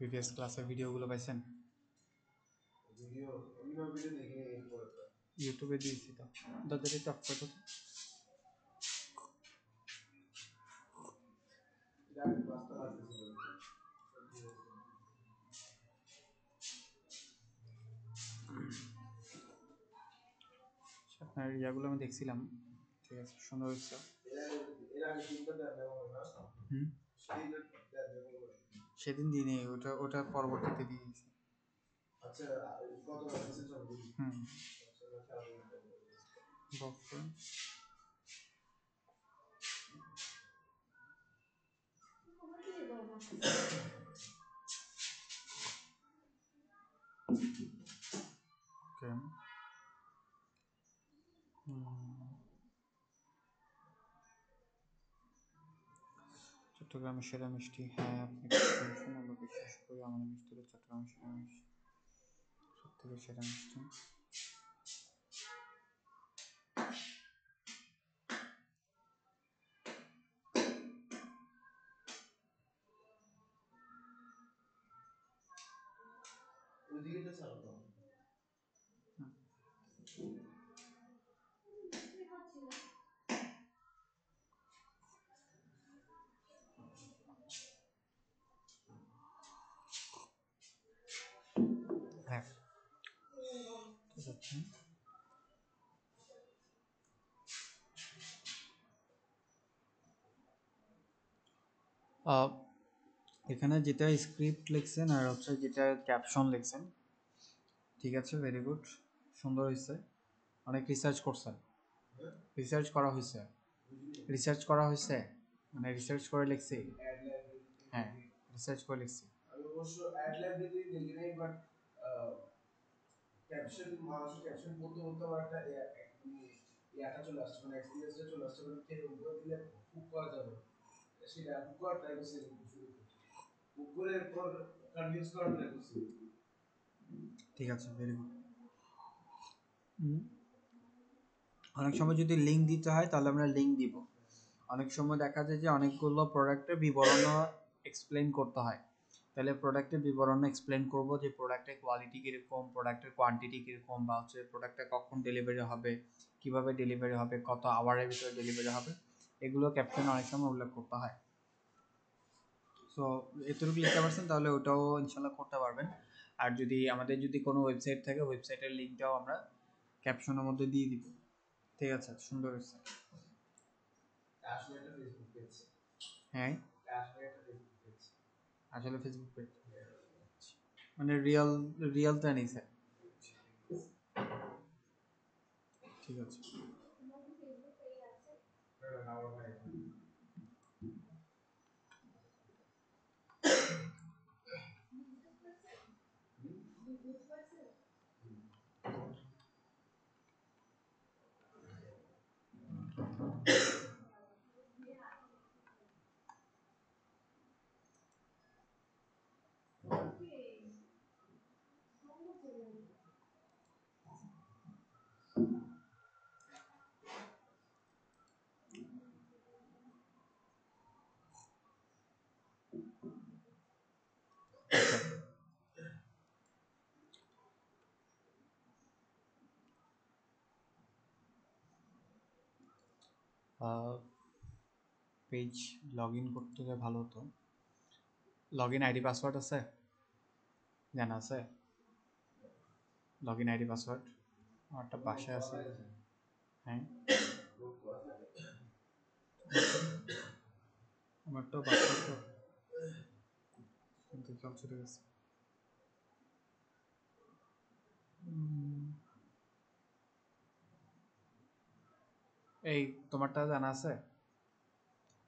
Previous ক্লাসের ভিডিওগুলো পাইছেন? ভিডিও অন্য ভিডিও দেখিনি এরপর ইউটিউবে দিয়েছি তো, দাদারে টপ করো তো। ডাইরেক্ট ক্লাসটা আসতেছিল আপনার ইয়াগুলো আমি দেখছিলাম, ঠিক আছে, সুন্দর হচ্ছে। এর আগে তিনটা দেওয়া দেওয়া হলো না। হুম, তিনটা দেওয়া দেওয়া হলো। সেদিন দিই নেই, ওটা পরবর্তীতে দিয়ে দিয়েছি। আচ্ছা কত আছে সব দিন হুম, আচ্ছা না খেয়াল করতে বক্স ওকে। চট্টগ্রামের সেরা মিষ্টি, হ্যাঁ আপনি শুনছেন, আমরা বিশ্বাস করি আমাদের মিষ্টি হলো চট্টগ্রামের সেরা মিষ্টি, সব থেকে সেরা মিষ্টি। ওইদিকে তো চালাতো হ্যাঁ, ঠিক আছে। এখানে যেটা স্ক্রিপ্ট লিখছেন আর হচ্ছে যেটা ক্যাপশন লিখছেন, ঠিক আছে, ভেরি গুড, সুন্দর হয়েছে। অনেক রিসার্চ করছেন, রিসার্চ করা হয়েছে, রিসার্চ করা হয়েছে, মানে রিসার্চ করে লিখছি। অ্যাড লাইব্রেরি হ্যাঁ, রিসার্চ করে লিখছি। আমি অবশ্য অ্যাড লাইব্রেরি দেখি নাই বাট ক্যাপশন মানুষ ক্যাপশন পড়তে পড়তে আমার একটা ইয়াটা চলে আসছে মানে এক্সপিরিয়েন্সটা চলে আসছে মানে কে উপরে দিলে বুক করা যাবে সেটা বুক করা ট্রাই করছি শুরু বুক করে এরপর কনভিন্স করা ট্রাই করছি ঠিক আছে, ভেরি গুড। অনেক সময় যদি লিঙ্ক দিতে হয় তাহলে আমরা লিঙ্ক দিব। অনেক সময় দেখা যায় যে অনেকগুলো প্রোডাক্টের বিবরণ এক্সপ্লেন করতে হয়, তাহলে প্রোডাক্টের বিবরণ এক্সপ্লেন করব যে প্রোডাক্টের কোয়ালিটি কীরকম, প্রোডাক্টের কোয়ান্টিটি কীরকম, বা হচ্ছে প্রোডাক্টটা কখন ডেলিভারি হবে, কিভাবে ডেলিভারি হবে, কত আওয়ারের ভিতরে ডেলিভারি হবে, এগুলো ক্যাপশনে অনেক সময় উল্লেখ করতে হয়। সো এতটুকু লিখতে পারছেন তাহলে ওটাও ইনশাল্লাহ করতে পারবেন। আর যদি আমাদের যদি কোনো ওয়েবসাইট থাকে, ওয়েবসাইটের লিঙ্কটাও আমরা ক্যাপশনের মধ্যে দিয়ে দিব। ঠিক আছে, সুন্দর হয়েছে। আসলে একটা ফেসবুক পেজ হ্যাঁ, আসলে একটা ফেসবুক পেজ আসলে ফেসবুক পেজ মানে রিয়েলটা নিছে। ঠিক আছে। আমার ভাই পেজ লগ ইন করতে হলে ভালো হতো। লগ ইন আইডি পাসওয়ার্ড আছে, জানা আছে? লগ ইন আইডি পাসওয়ার্ড আমারটা বাসায় আছে। হ্যাঁ, আমারটাও বাসায় তো, কিন্তু সব ছুটে গেছে। এই তোমারটা জানা আছে?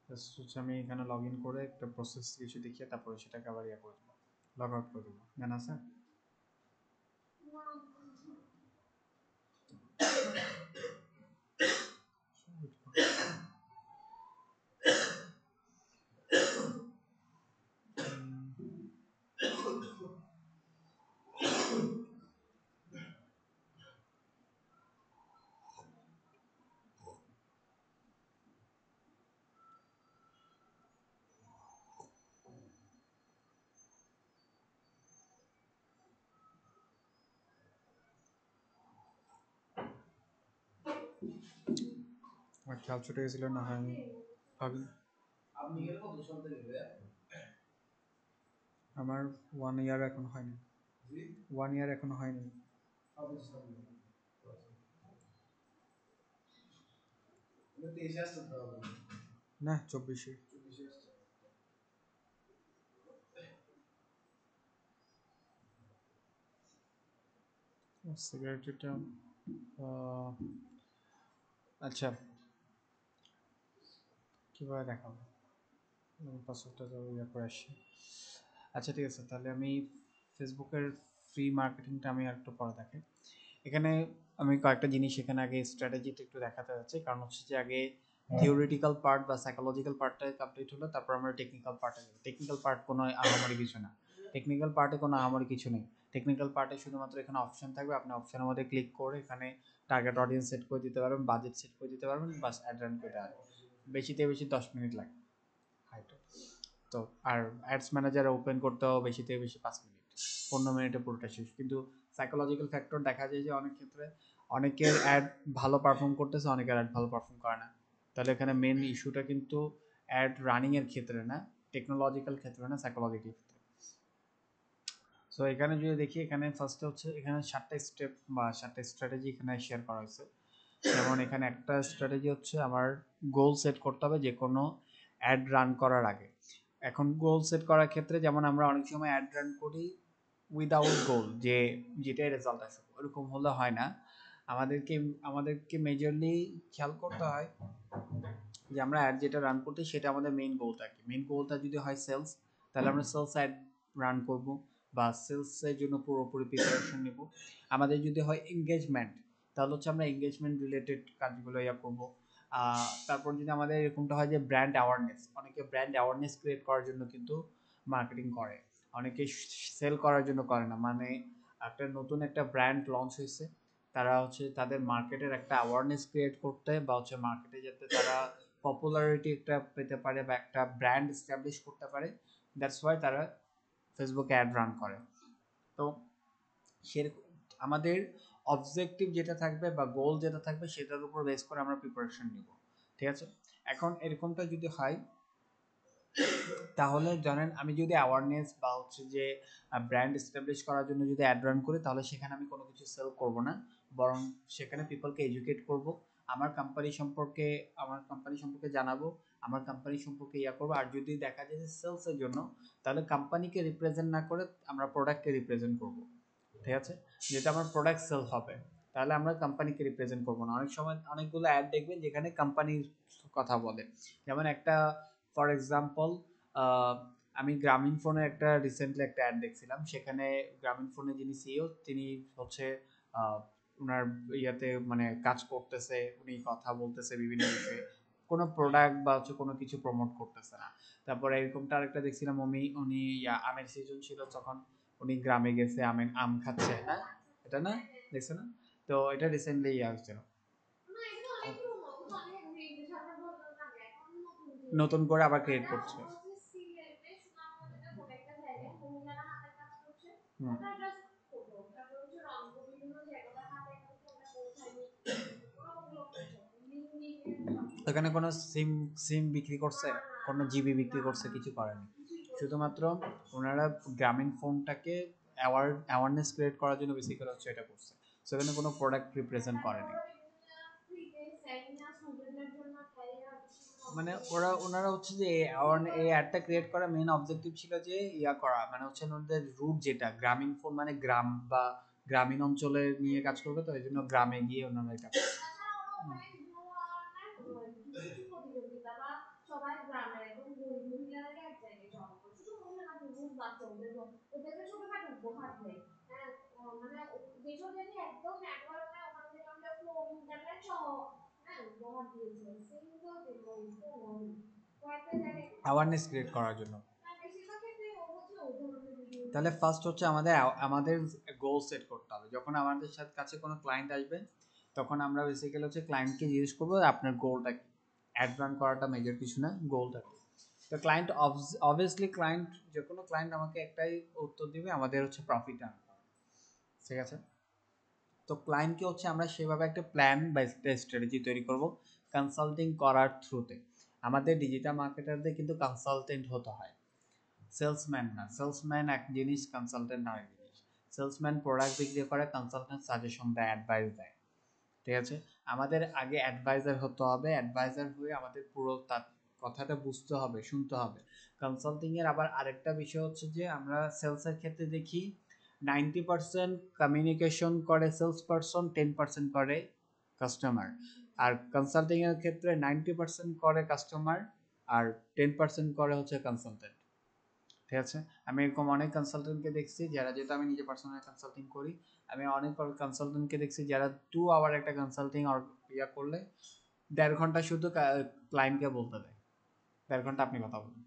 জাস্ট হচ্ছে আমি এখানে লগ ইন করে একটা প্রসেস কিছু দেখিয়ে তারপরে সেটাকে আবার ইয়ে করে দেবো, লগ আউট করে দেবো, জানা আছে? আমার খেয়াল ছুটে গেছিল না হয় আমি ভাবি আপনি গেলে কত সাল থেকে গেলে আমার 1 ইয়ার এখন হয়নি, জি 1 ইয়ার এখনো হয়নি। আপনি সাল মানে 23 আসতে তো হবে না 24-এ। 24 আসতে সিগারেটটা আচ্ছা কীভাবে দেখাবো, পাসওয়ার্ডটা তো ইয়ে করে আসি। আচ্ছা ঠিক আছে, তাহলে আমি ফেসবুকের ফ্রি মার্কেটিংটা আমি আর একটু পরে দেখাই। এখানে আমি কয়েকটা জিনিস এখানে আগে স্ট্র্যাটেজিটা একটু দেখাতে যাচ্ছি, কারণ হচ্ছে যে আগে থিওরিটিক্যাল পার্ট বা সাইকোলজিক্যাল পার্টটা কমপ্লিট হলো, তারপর আমরা টেকনিক্যাল পার্টে যাবো। টেকনিক্যাল পার্ট কোনো আহামরি কিছু না, টেকনিক্যাল পার্টে কোনো আহামরি কিছু নেই। টেকনিক্যাল পার্টে শুধুমাত্র এখানে অপশন থাকবে, আপনি অপশনের মধ্যে ক্লিক করে এখানে টার্গেট অডিয়েন্স সেট করে দিতে পারবেন, বাজেট সেট করে দিতে পারবেন, বাস অ্যাড রান করে দেওয়া। বেশিতে বেশি 10 মিনিট লাগে হয়তো। তো আর অ্যাডস ম্যানেজার ওপেন করতেও বেশি থেকে বেশি 5 মিনিট, 15 মিনিটে পুরোটা শেষ। কিন্তু সাইকোলজিক্যাল ফ্যাক্টর দেখা যায় যে অনেক ক্ষেত্রে অনেকের অ্যাড ভালো পারফর্ম করতেছে, অনেকের অ্যাড ভালো পারফর্ম করে না। তাহলে এখানে মেন ইস্যুটা কিন্তু অ্যাড রানিংয়ের ক্ষেত্রে না, টেকনোলজিক্যাল ক্ষেত্রে না, সাইকোলজিক্যাল ক্ষেত্রে। সো এখানে যদি দেখি, এখানে ফার্স্টে হচ্ছে এখানে 7টা স্টেপ বা 7টা স্ট্র্যাটেজি এখানে শেয়ার করা হয়েছে। যেমন এখানে একটা স্ট্র্যাটেজি হচ্ছে আমার গোল সেট করতে হবে যে কোনো অ্যাড রান করার আগে। এখন গোল সেট করার ক্ষেত্রে যেমন আমরা অনেক সময় অ্যাড রান করি উইদাউট গোল, যে যেটাই রেজাল্ট আসে ওরকম হলে হয় না। আমাদেরকে মেজরলি খেয়াল করতে হয় যে আমরা অ্যাড যেটা রান করতে সেটা আমাদের মেইন গোলটা কি। মেইন গোলটা যদি হয় সেলস, তাহলে আমরা সেলস অ্যাড রান করব বা সেলসের জন্য পুরোপুরি প্রিপারেশন নেব। আমাদের যদি হয় এঙ্গেজমেন্ট, তাহলে হচ্ছে আমরা এঙ্গেজমেন্ট রিলেটেড কাজগুলো করব। তারপর যদি আমাদের এরকমটা হয় যে ব্র্যান্ড অ্যাওয়ারনেস, অনেকে ব্র্যান্ড অ্যাওয়ারনেস ক্রিয়েট করার জন্য কিন্তু মার্কেটিং করে, অনেকে সেল করার জন্য করে না। মানে একটা নতুন একটা ব্র্যান্ড লঞ্চ হয়েছে, তারা হচ্ছে তাদের মার্কেটের একটা অ্যাওয়ারনেস ক্রিয়েট করতে বা হচ্ছে মার্কেটে যাতে তারা পপুলারিটি একটা পেতে পারে বা একটা ব্র্যান্ড এস্টাবলিশ করতে পারে, দ্যাটস ওয়াই তারা ফেসবুকে অ্যাড রান করে। তো সেরকম আমাদের অবজেক্টিভ যেটা থাকবে বা গোল যেটা থাকবে সেটার উপর বেস করে আমরা প্রিপারেশন নিব, ঠিক আছে। এখন এরকমটা যদি হয়, তাহলে জানেন আমি যদি অ্যাওয়ারনেস বা হচ্ছে যে ব্র্যান্ড এস্টাবলিশ করার জন্য যদি অ্যাড রান করি, তাহলে সেখানে আমি কোনো কিছু সেল করব না, বরং সেখানে পিপলকে এডুকেট করব, আমার কোম্পানি সম্পর্কে জানাবো, আমার কোম্পানি সম্পর্কে করবো। আর যদি দেখা যায় যে সেলসের জন্য, তাহলে কোম্পানিকে রিপ্রেজেন্ট না করে আমরা প্রোডাক্টকে রিপ্রেজেন্ট করব, ঠিক আছে। যেটা আমার প্রোডাক্ট সেল হবে, তাহলে আমরা কোম্পানিকে রিপ্রেজেন্ট করবো না। অনেক সময় অনেকগুলো অ্যাড দেখবেন যেখানে কোম্পানির কথা বলে, যেমন একটা ফর এক্সাম্পল আমি গ্রামীণ ফোনে একটা রিসেন্টলি একটা অ্যাড দেখছিলাম, সেখানে গ্রামীণ ফোনের যিনি সিইও তিনি হচ্ছে ওনার ইয়াতে মানে কাজ করতেছে, উনি কথা বলতেছে বিভিন্ন বিষয়ে, কোনো প্রোডাক্ট বা হচ্ছে কোনো কিছু প্রমোট করতেছে না। তারপরে এরকমটা আরেকটা দেখছিলাম, উনি আমের সিজন ছিল তখন উনি গ্রামে গেছে, আম খাচ্ছে, হ্যাঁ এটা না, দেখছো না? তো এটা রিসেন্টলি হচ্ছিল, নতুন করে আবার ক্রিয়েট করছে। এখানে কোনো সিম সিম বিক্রি করছে, কোনো জিবি বিক্রি করছে, কিছু করেনি। শুধুমাত্র ওনারা গ্রামীণ ফোনটাকে অ্যাওয়ারনেস ক্রিয়েট করার জন্য বেশি করে হচ্ছে এটা করছে। সেখানে কোনো প্রোডাক্ট রিপ্রেজেন্ট করেনি। মানে ওনারা হচ্ছে যে এই অ্যাডটা ক্রিয়েট করা মেইন অবজেক্টিভ ছিল যে করা, মানে হচ্ছে ওনাদের রুট যেটা গ্রামীণ ফোন, মানে গ্রাম বা গ্রামীণ অঞ্চলে নিয়ে কাজ করবে, তো এই জন্য গ্রামে গিয়ে ওনারা এটা অ্যাওয়ারনেস ক্রিয়েট করার জন্য। তাহলে ফার্স্ট হচ্ছে আমাদের গোল সেট করতে হবে। যখন আমাদের কাছে কোনো ক্লায়েন্ট আসবে, তখন আমরা বেসিক্যালি হচ্ছে ক্লায়েন্টকে জিজ্ঞেস করবো আপনার গোলটা কি। অ্যাড রান করাটা মেজর কিছু না, গোলটা কি। তো ক্লায়েন্ট অবভিয়াসলি যে কোনো ক্লায়েন্ট আমাকে একটাই উত্তর দিবে, আমাদের হচ্ছে প্রফিট আর্ন করা, ঠিক আছে। তো ক্লায়েন্টকে হচ্ছে আমরা সেভাবে একটা প্ল্যান বা স্ট্র্যাটেজি তৈরি করব কনসাল্টিং করার থ্রুতে। আমাদের ডিজিটাল মার্কেটারদের কিন্তু কনসালটেন্ট হতে হয়, সেলসম্যান না। সেলসম্যান এক জিনিস, কনসালটেন্ট আরেক জিনিস। সেলসম্যান প্রোডাক্ট বিক্রি করে, কনসালটেন্ট সাজেশন দেয়, অ্যাডভাইস দেয়, ঠিক আছে। আমাদের আগে অ্যাডভাইজার হতে হবে, অ্যাডভাইজার হয়ে আমাদের পুরো তার কথাটা বুঝতে হবে, শুনতে হবে। কনসাল্টিং এর আবার আরেকটা বিষয় হচ্ছে যে আমরা সেলসের ক্ষেত্রে দেখি 90% কমিউনিকেশন করে সেলস পারসন, 10% করে কাস্টমার। আর কনসাল্টিং এর ক্ষেত্রে 90% করে কাস্টমার আর 10% করে হচ্ছে কনসালটেন্ট, ঠিক আছে। আমি এরকম অনেক কনসালটেন্টকে দেখছি যারা, যেহেতু আমি নিজে পার্সোনাল কনসাল্টিং করি, আমি অনেক কনসালটেন্টকে দেখছি যারা 2 আওয়ার একটা কনসাল্টিং ইয়া করলে 1.5 ঘন্টা শুধু ক্লায়েন্টকে বলতে দেয়। 1.5 ঘন্টা আপনি কথা বলুন,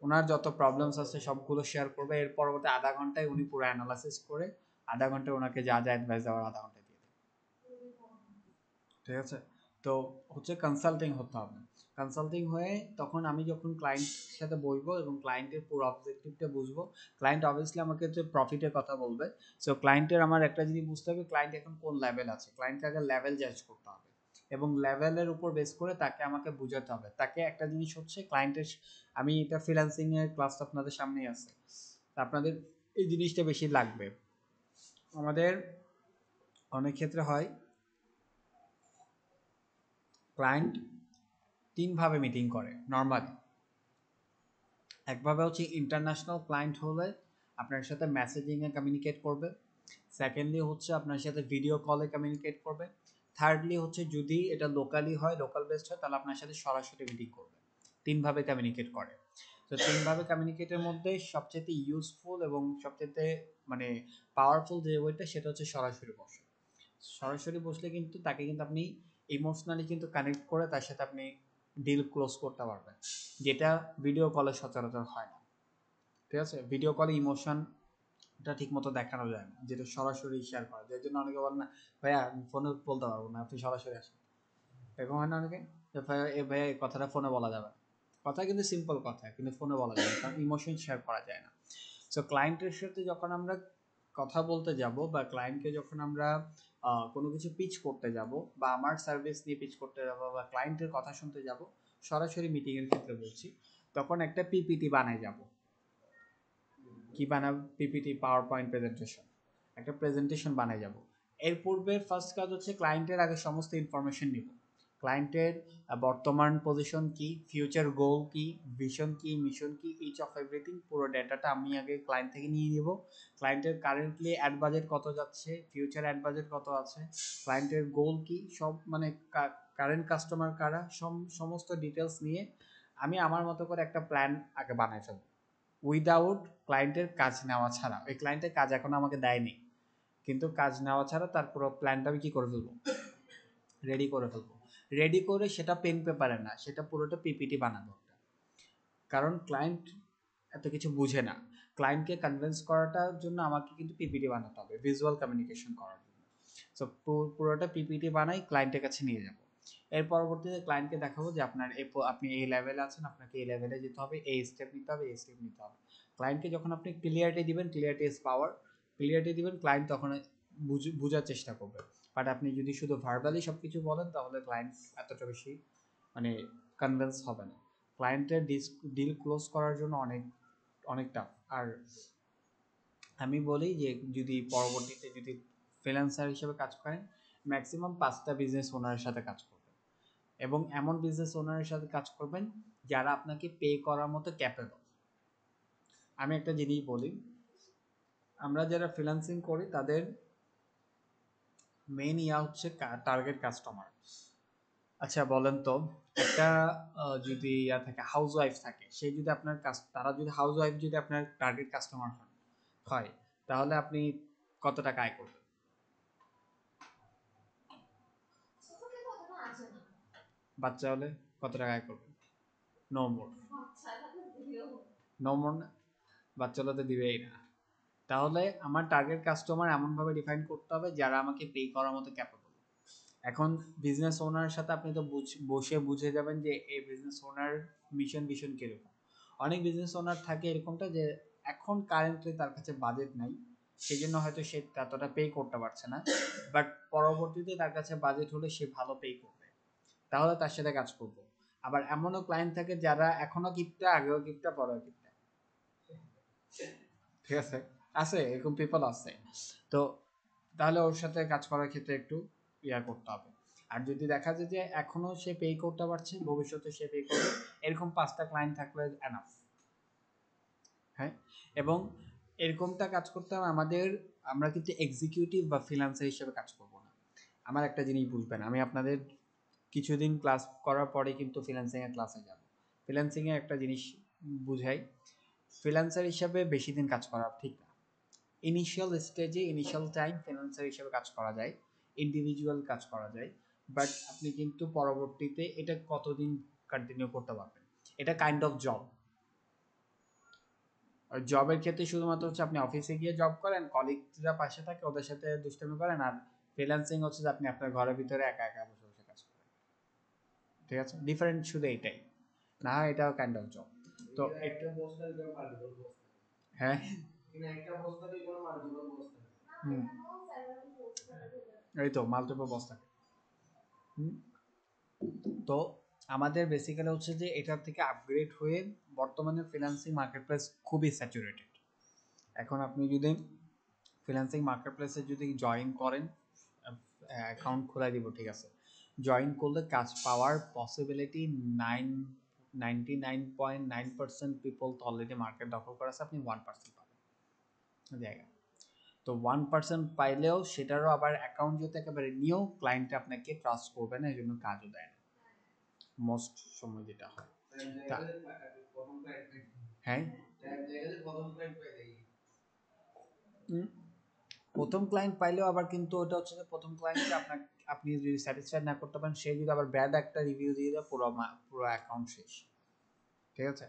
ওনার যত প্রবলেমস আছে সবগুলো শেয়ার করবে, এর পরবর্তী আধা ঘন্টায় উনি পুরো অ্যানালাইসিস করে আধা ঘন্টায় ওনাকে যা যা অ্যাডভাইস দেওয়ার আধা ঘন্টায় দিয়ে দেয়, ঠিক আছে। তো হচ্ছে কনসাল্টিং হতে হবে। কনসাল্টিং হয়ে তখন আমি যখন ক্লায়েন্টের সাথে বসবো এবং ক্লায়েন্টের পুরো অবজেক্টিভটা বুঝবো, ক্লায়েন্ট অবভিয়াসলি আমাকে যে প্রফিটের কথা বলবে, সো ক্লায়েন্টের আমার একটা জিনিস বুঝতে হবে ক্লায়েন্ট এখন কোন লেভেল আছে, ক্লায়েন্টকে আগে লেভেল জাজ করতে হবে এবং লেভেলের উপর বেস করে তাকে আমাকে বোঝাতে হবে। তাকে একটা জিনিস হচ্ছে ক্লায়েন্টের, আমি এটা ফ্রিল্যান্সিং এর ক্লাস আপনাদের সামনেই আছে, আপনাদের এই জিনিসটা বেশি লাগবে। আমাদের অনেক ক্ষেত্রে হয় ক্লায়েন্ট 3 ভাবে মিটিং করে নর্মালি। একভাবে হচ্ছে ইন্টারন্যাশনাল ক্লায়েন্ট হলে আপনার সাথে মেসেজিংয়ে কমিউনিকেট করবে, সেকেন্ডলি হচ্ছে আপনার সাথে ভিডিও কলে কমিউনিকেট করবে, থার্ডলি হচ্ছে যদি এটা লোকালি হয়, লোকাল বেসড হয়, তাহলে আপনার সাথে সরাসরি মিটিং করবে। 3 ভাবে কমিউনিকেট করে। তো 3 ভাবে কমিউনিকেটের মধ্যে সবচেয়ে ইউজফুল এবং সবচেয়ে মানে পাওয়ারফুল যে ওয়েটা, সেটা হচ্ছে সরাসরি বসে। সরাসরি বসলে কিন্তু তাকে কিন্তু আপনি ইমোশনালি কিন্তু কানেক্ট করে তার সাথে আপনি ডিল ক্লোজ করতে পারবেন, যেটা ভিডিও কলে সচরাচর হয় না, ঠিক আছে। ভিডিও কলে ইমোশনটা ঠিক মতো দেখানো যায় না, যেটা সরাসরি শেয়ার করা যায়। এর জন্য অনেকে বলেন না ভাইয়া আমি ফোনে বলতে পারবো না, আপনি সরাসরি আসেন, এরকম হয় না অনেকে, যে ভাইয়া ভাইয়া এই কথাটা ফোনে বলা যাবে না। কথা কিন্তু সিম্পল কথা, কিন্তু ফোনে বলা যায় না, কারণ ইমোশন শেয়ার করা যায় না। সো ক্লায়েন্টের সাথে যখন আমরা কথা বলতে যাব বা ক্লায়েন্টকে যখন আমরা কোনো কিছু পিচ করতে যাব বা আমার সার্ভিস নিয়ে পিচ করতে যাব বা ক্লায়েন্টের কথা শুনতে যাব, সরাসরি মিটিংয়ের ক্ষেত্রে বলছি, তখন একটা পিপিটি বানায় যাব। কি বানাবো? পিপিটি, পাওয়ার পয়েন্ট প্রেজেন্টেশন, একটা প্রেজেন্টেশন বানায় যাব। এর পূর্বে ফার্স্ট কাজ হচ্ছে ক্লায়েন্টের আগে সমস্ত ইনফরমেশন নিব। ক্লায়েন্টের বর্তমান পজিশন কি, ফিউচার গোল কি, ভিশন কি, মিশন কি, ইচ অফ এভরিথিং পুরো ডেটাটা আমি আগে ক্লায়েন্ট থেকে নিয়ে নিব। ক্লায়েন্টের কারেন্টলি অ্যাড বাজেট কত যাচ্ছে, ফিউচার অ্যাড বাজেট কত আছে, ক্লায়েন্টের গোল কি, সব মানে কারেন্ট কাস্টমার কারা, সমস্ত ডিটেলস নিয়ে আমি আমার মতো করে একটা প্ল্যান আগে বানাই ফেলবো, উইদাউট ক্লায়েন্টের কাজ নেওয়া ছাড়া। ওই ক্লায়েন্টের কাজ এখনো আমাকে দেয়নি, কিন্তু কাজ নেওয়া ছাড়া তার পুরো প্ল্যানটা আমি কি করে ফেলবো, রেডি করে ফেলবো। রেডি করে সেটা পেন পেপারে না, সেটা পুরোটা পিপিটি বানাবো একটা। কারণ ক্লায়েন্ট এত কিছু বুঝে না, ক্লায়েন্টকে কনভিন্স করাটার জন্য আমাকে কিন্তু পিপিটি বানাতে হবে, ভিজুয়াল কমিউনিকেশন করার জন্য। সো পুরোটা পিপিটি বানাই, ক্লায়েন্টের কাছে নিয়ে যাব। এর পরবর্তীতে ক্লায়েন্টকে দেখাবো যে আপনার আপনি এই লেভেলে আছেন, আপনাকে এই লেভেলে যেতে হবে, এই স্টেপ নিতে হবে, এই স্টেপ নিতে হবে। ক্লায়েন্টকে যখন আপনি ক্লিয়ারিটি দিবেন, ক্লিয়ারিটি ইজ পাওয়ার, ক্লিয়ারিটি দিবেন, ক্লায়েন্ট তখন বোঝার চেষ্টা করবে। বাট আপনি যদি শুধু ভার্বালি সব কিছু বলেন, তাহলে ক্লায়েন্ট এতটা বেশি মানে কনভিন্স হবে না। ক্লায়েন্টের ডিল ক্লোজ করার জন্য অনেক অনেক টাফ। আর আমি বলি যে যদি পরবর্তীতে যদি ফ্রিল্যান্সার হিসেবে কাজ করেন, ম্যাক্সিমাম 5টা বিজনেস ওনারের সাথে কাজ করবেন এবং এমন বিজনেস ওনারের সাথে কাজ করবেন যারা আপনাকে পে করার মতো ক্যাপেবল। আমি একটা জিনিস বলি, আমরা যারা ফ্রিল্যান্সিং করি তাদের মেইন ইয়া হচ্ছে টার্গেট কাস্টমার। আচ্ছা বলেন তো, একটা যদি ইয়া থাকে, হাউস ওয়াইফ থাকে, সে যদি আপনার তারা যদি হাউস ওয়াইফ যদি আপনার টার্গেট কাস্টমার হয়, তাহলে আপনি কত টাকা আয় করবেন? বাচ্চা হলে কত টাকা আয় করবেন? নো মোর, নো মোর না, বাচ্চা হলে তো দিবেই না। তাহলে আমার টার্গেট কাস্টমার এমনভাবে ডিফাইন করতে হবে যারা আমাকে পে করার মতো ক্যাপেবল। এখন বিজনেস ওনারের সাথে আপনি তো বসে বুঝে যাবেন যে এই বিজনেস ওনার মিশন ভিশন কিরকম। অনেক বিজনেস ওনার থাকে এরকমটা যে এখন কারেন্টলি তার কাছে বাজেট নাই, সেই জন্য হয়তো সে ততটা পে করতে পারছে না, বাট পরবর্তীতে তার কাছে বাজেট হলে সে ভালো পে করবে, তাহলে তার সাথে কাজ করব। আবার এমনও ক্লায়েন্ট থাকে যারা এখনো গিফটটা, আগেও গিফটটা, পরেও গিফটটা, ঠিক আছে, আছে এরকম পিপল আছে। তো তাহলে ওর সাথে কাজ করার ক্ষেত্রে একটু ইয়া করতে হবে। আর যদি দেখা যায় যে এখনো সে পে করতে পারছে, ভবিষ্যতে সে পে করবে, এরকম 5টা ক্লায়েন্ট থাকলে এনাফ। হ্যাঁ, এবং এরকমটা কাজ করতে হবে আমাদের। আমরা কিন্তু এক্সিকিউটিভ বা ফ্রিল্যান্সার হিসেবে কাজ করব না। আমার একটা জিনিস বুঝবেন, আমি আপনাদের কিছুদিন ক্লাস করার পরে কিন্তু ফ্রিল্যান্সিং এর ক্লাসে যাব। ফ্রিল্যান্সিং এর একটা জিনিস বুঝাই, ফ্রিল্যান্সার হিসাবে বেশি দিন কাজ করা ঠিক না। ইনিশিয়াল স্টেজে, ইনিশিয়াল টাইম ফ্রিল্যান্সার হিসেবে কাজ করা যায়, ইন্ডিভিজুয়াল কাজ করা যায়, বাট আপনি কিন্তু পরবর্তীতে এটা কতদিন কন্টিনিউ করতে পারবেন, এটা কাইন্ড অফ জব। আর জবের ক্ষেত্রে শুধুমাত্র হচ্ছে আপনি অফিসে গিয়ে জব করেন, কলিগরা পাশে থাকে, ওদের সাথে দুষ্টামি করেন, আর ফ্রিল্যান্সিং হচ্ছে যে আপনি আপনার ঘরের ভিতরে একা একা বসে বসে কাজ করেন। ঠিক আছে, ডিফারেন্ট শুধু এইটাই, না হয় এটাও কাইন্ড অফ জব। তো একটা বস্তার দাম মাল্টিপল বস্তা, হ্যাঁ, কিন্তু একটা বস্তারই কোনো মাল্টিপল বস্তা। হুম, এই তো মাল্টিপল বস থাকে। তো আমাদের বেসিক্যালি হচ্ছে যে এটার থেকে আপগ্রেড হয়ে, বর্তমানে ফ্রিল্যান্সিং মার্কেট প্লেস খুবই স্যাচুরেটেড। এখন আপনি যদি ফ্রিল্যান্সিং মার্কেট প্লেসে যদি জয়েন করেন, অ্যাকাউন্ট খোলা দিব, ঠিক আছে, জয়েন করলে কাজ পাওয়ার পসিবিলিটি 99.9% পিপল তো অলরেডি মার্কেট দখল করে আছে, আপনি 1% পাবেন জায়গা। তো 1% পাইলেও সেটারও আবার অ্যাকাউন্ট যেহেতু একেবারে নিয়েও ক্লায়েন্টটা আপনাকে ট্রাস্ট করবে না, এই জন্য কাজও দেয় না মোস্ট সময় যেটা হয়। হ্যাঁ, প্রথম ক্লায়েন্ট পাইলেও আবার কিন্তু ওটা হচ্ছে যে প্রথম ক্লায়েন্টকে আপনার, আপনি যদি স্যাটিসফাইড না করতে পারেন, সে যদি আবার ব্যাড একটা রিভিউ দিয়ে দেয়, পুরো অ্যাকাউন্ট শেষ। ঠিক আছে,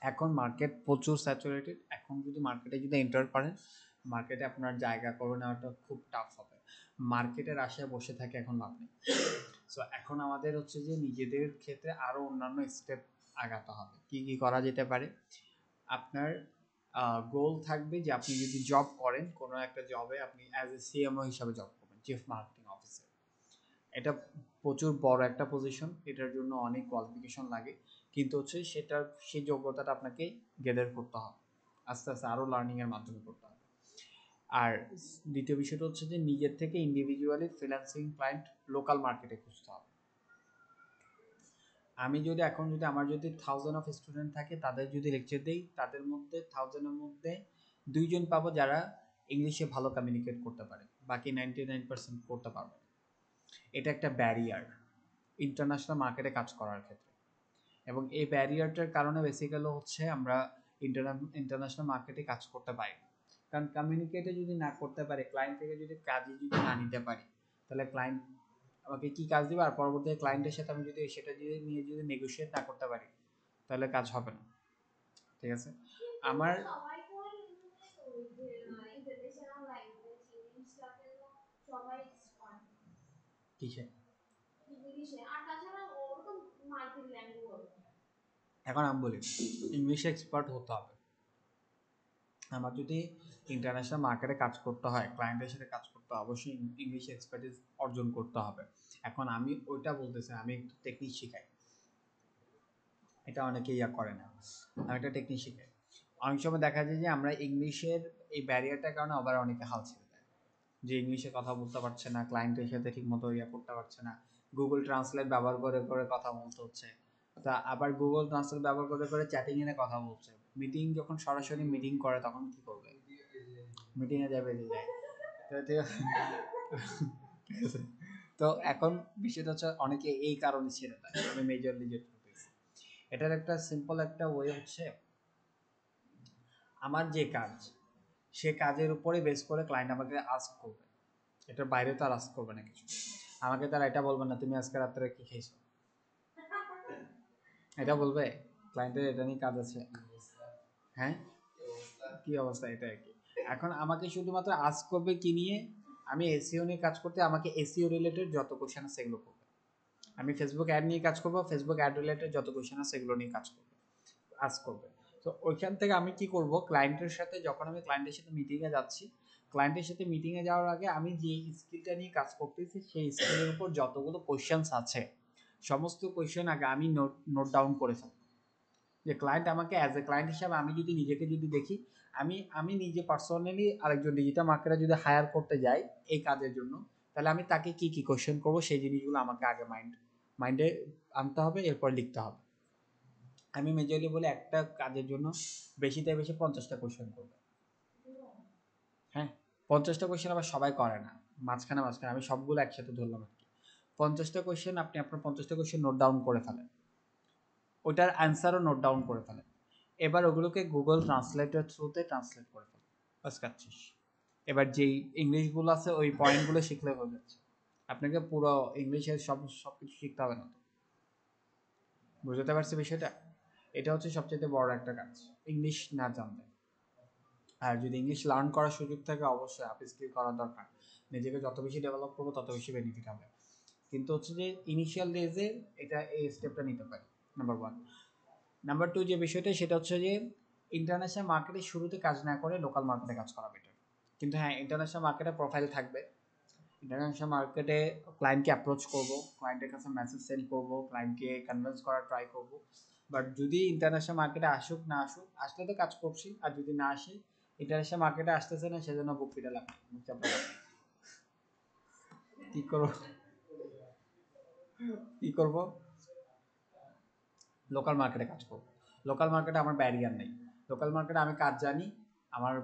এখন মার্কেট প্রচুর স্যাচুরেটেড, এখন যদি মার্কেটে যদি এন্টার করেন, মার্কেটে আপনার জায়গা করে নেওয়াটা খুব টাফ হবে। মার্কেটের আশায় বসে থাকে এখন লাভ নেই। সো এখন আমাদের হচ্ছে যে নিজেদের ক্ষেত্রে আরও অন্যান্য স্টেপ আগাতে হবে। কি কি করা যেতে পারে, আপনার গোল থাকবে যে আপনি যদি জব করেন, কোনো একটা জবে আপনি অ্যাজ এ সিএমও হিসাবে জব করবেন, চিফ মার্কেটিং অফিসার। এটা প্রচুর বড় একটা পজিশন, এটার জন্য অনেক কোয়ালিফিকেশন লাগে, কিন্তু হচ্ছে সেটার সেই যোগ্যতাটা আপনাকে গেদার করতে হবে, আস্তে আস্তে আরও লার্নিংয়ের মাধ্যমে করতে হবে। আর দ্বিতীয় বিষয়টা হচ্ছে যে নিজের থেকে ইন্ডিভিজুয়ালি ফ্রিল্যান্সিং ক্লায়েন্ট লোকাল মার্কেটে খুঁজতে হবে। আমি যদি এখন যদি আমার যদি 1000 অফ স্টুডেন্ট থাকে, তাদের যদি লেকচার দেই, তাদের মধ্যে 1000-এর মধ্যে 2জন পাবো যারা ইংলিশে ভালো কমিউনিকেট করতে পারে, বাকি 99% করতে পারবে না। এটা একটা ব্যারিয়ার ইন্টারন্যাশনাল মার্কেটে কাজ করার ক্ষেত্রে, এবং এই ব্যারিয়ারটার কারণে বেসিক্যালি হচ্ছে আমরা ইন্টারন্যাশনাল মার্কেটে কাজ করতে পারি না। কারণ কমিউনিকেটে যদি না করতে পারি, ক্লায়েন্ট থেকে যদি কাজই যদি না নিতে পারি, তাহলে ক্লায়েন্ট আমাকে কি কাজ দিবে, আর পরবর্তীতে ক্লায়েন্টের সাথে আমি যদি সেটা যদি নিয়ে যদি নেগোশিয়েট না করতে পারি, তাহলে কাজ হবে না। ঠিক আছে, আমার কিসে, এখন আমি বলি ইংলিশে এক্সপার্ট হতে হবে। আমার যদি ইন্টারন্যাশনাল মার্কেটে কাজ করতে হয়, ক্লায়েন্টের সাথে কাজ করতে হয়, অবশ্যই ইংলিশ এক্সপার্টিস অর্জন করতে হবে। এখন আমি ওইটা বলতেছি, আমি একটু টেকনিক শিখাই, এটা অনেকে ইয়া করে না, আমি একটা টেকনিক শিখাই। অনেক সময় দেখা যায় যে আমরা ইংলিশের এই ব্যারিয়ারটার কারণে আবার অনেকে হাল ছেড়ে দেয়, যে ইংলিশে কথা বলতে পারছে না, ক্লায়েন্টের সাথে ঠিক মতো ইয়া করতে পারছে না, গুগল ট্রান্সলেট ব্যবহার করে করে কথা বলতে হচ্ছে। তা আবার গুগল ট্রান্সলেট ব্যবহার করে করে চ্যাটিং এ কথা বলছে, মিটিং যখন সরাসরি মিটিং করে তখন কি করবে, মিটিংয়ে যাবে যে যায়। তো ঠিক আছে, ঠিক আছে। তো এখন বিষয়টা হচ্ছে অনেকে এই কারণে ছেড়ে দেয়, আমি মেজরলি যেটা বলতেছি, এটার একটা সিম্পল একটা ওয়ে হচ্ছে, আমার যে কাজ, সে কাজের উপরে বেস করে ক্লায়েন্ট আমাকে আস্ক করবে, এটার বাইরে তো আর আস্ক করবে না কিছু। আমাকে তারা এটা বলবে না তুমি আজকে রাত্রে কি খেয়েছো, এটা বলবে? ক্লায়েন্টের এটা নিয়ে কাজ আছে। হ্যাঁ, কি অবস্থা, এটা আর কি। এখন আমাকে শুধুমাত্র আস্ক করবে কি নিয়ে, আমি এসইও নিয়ে কাজ করতে, আমাকে এসইও রিলেটেড যত কোশ্চেন আছে সেগুলো করবে। আমি ফেসবুক অ্যাড নিয়ে কাজ করবো, ফেসবুক অ্যাড রিলেটেড যত কোশ্চেন আছে সেগুলো নিয়ে কাজ করবে, আস্ক করবে। তো ওইখান থেকে আমি কি করব, ক্লায়েন্টের সাথে যখন আমি ক্লায়েন্টের সাথে মিটিংয়ে যাচ্ছি, ক্লায়েন্টের সাথে মিটিংয়ে যাওয়ার আগে আমি যে স্কিলটা নিয়ে কাজ করতেছি সেই স্কিলের উপর যতগুলো কোয়েশ্চেন্স আছে সমস্ত কোয়েশ্চেন আগে আমি নোট ডাউন করে ফেলব। যে ক্লায়েন্ট আমাকে অ্যাজ এ ক্লায়েন্ট হিসাবে আমি যদি নিজেকে যদি দেখি, আমি নিজে পার্সোনালি আরেকজন ডিজিটাল মার্কেটার যদি হায়ার করতে যাই এই কাজের জন্য, তাহলে আমি তাকে কি কি কোয়েশ্চেন করব সেই জিনিসগুলো আমাকে আগে মাইন্ডে আনতে হবে, এরপর লিখতে হবে। আমি মেজরলি বলে একটা কাজের জন্য বেশিতে বেশি 50টা কোয়েশ্চেন করবে। হ্যাঁ, 50টা কোয়েশ্চেন আবার সবাই করে না, মাঝখানে আমি সবগুলো একসাথে ধরলাম আর কি। 50টা কোয়েশ্চেন আপনি আপনার 50টা কোয়েশ্চেন নোট ডাউন করে ফেলেন, ওটার অ্যান্সারও নোট ডাউন করে ফেলেন। এবার ওগুলোকে গুগল ট্রান্সলেটের থ্রুতে ট্রান্সলেট করে ফেলেন, বাস কাজ শেষ। এবার যেই ইংলিশগুলো আছে ওই পয়েন্টগুলো শিখলে হয়ে যাচ্ছে, আপনাকে পুরো ইংলিশের সব কিছু শিখতে হবে না। তো বুঝতে পারছি বিষয়টা? এটা হচ্ছে সবচেয়ে বড় একটা কাজ ইংলিশ না জানলে। আর যদি ইংলিশ লার্ন করার সুযোগ থাকে অবশ্যই আপ স্কিল করার দরকার, নিজেকে যত বেশি ডেভেলপ করবো তত বেশি বেনিফিট হবে। কিন্তু হচ্ছে যে ইনিশিয়াল ডেজে এটা এই স্টেপটা নিতে পারি, নাম্বার 1। নাম্বার 2 যে বিষয়টা সেটা হচ্ছে যে ইন্টারন্যাশনাল মার্কেটে শুরুতে কাজ না করে লোকাল মার্কেটে কাজ করা বেটার। কিন্তু হ্যাঁ, ইন্টারন্যাশনাল মার্কেটে প্রোফাইল থাকবে, ইন্টারন্যাশনাল মার্কেটে ক্লায়েন্টকে অ্যাপ্রোচ করবো, ক্লায়েন্টের কাছে মেসেজ সেন্ড করবো, ক্লায়েন্টকে কনভিন্স করার ট্রাই করবো। বাট যদি ইন্টারন্যাশনাল মার্কেটে আসুক না আসুক, আসলে তো কাজ করছি, আর যদি না আসে, ইন্টারন্যাশনাল মার্কেটে আসতেছে না সেজন্য বুক ফিটে লাভ কি করবো, কি করবো, লোকাল মার্কেটে কাজ করবো। লোকাল মার্কেটে আমার ব্যারিয়ার নেই, লোকাল মার্কেটে আমি কাজ জানি, আমার